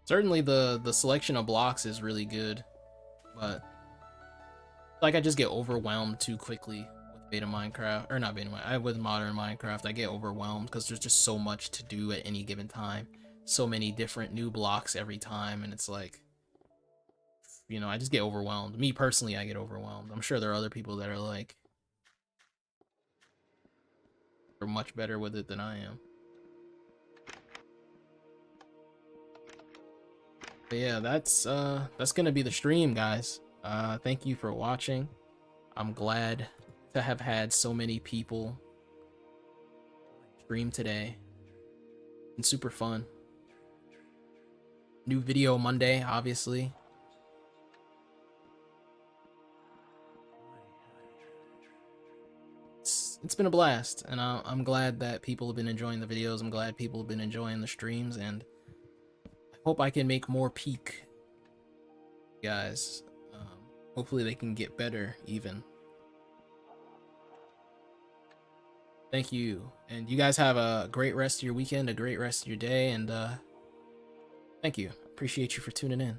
Certainly the selection of blocks is really good, but like I just get overwhelmed too quickly with beta Minecraft, or not beta Minecraft, with modern Minecraft. I get overwhelmed because there's just so much to do at any given time, so many different new blocks every time, and it's like, you know, I just get overwhelmed. Me personally, I get overwhelmed. I'm sure there are other people that are like, are much better with it than I am. But yeah, that's gonna be the stream, guys. Thank you for watching. I'm glad to have had so many people stream today. It's been super fun. New video Monday, obviously. It's been a blast, and I'm glad that people have been enjoying the videos. I'm glad people have been enjoying the streams, and I hope I can make more peak, guys. Hopefully they can get better even. Thank you. And you guys have a great rest of your weekend, a great rest of your day, and thank you. Appreciate you for tuning in.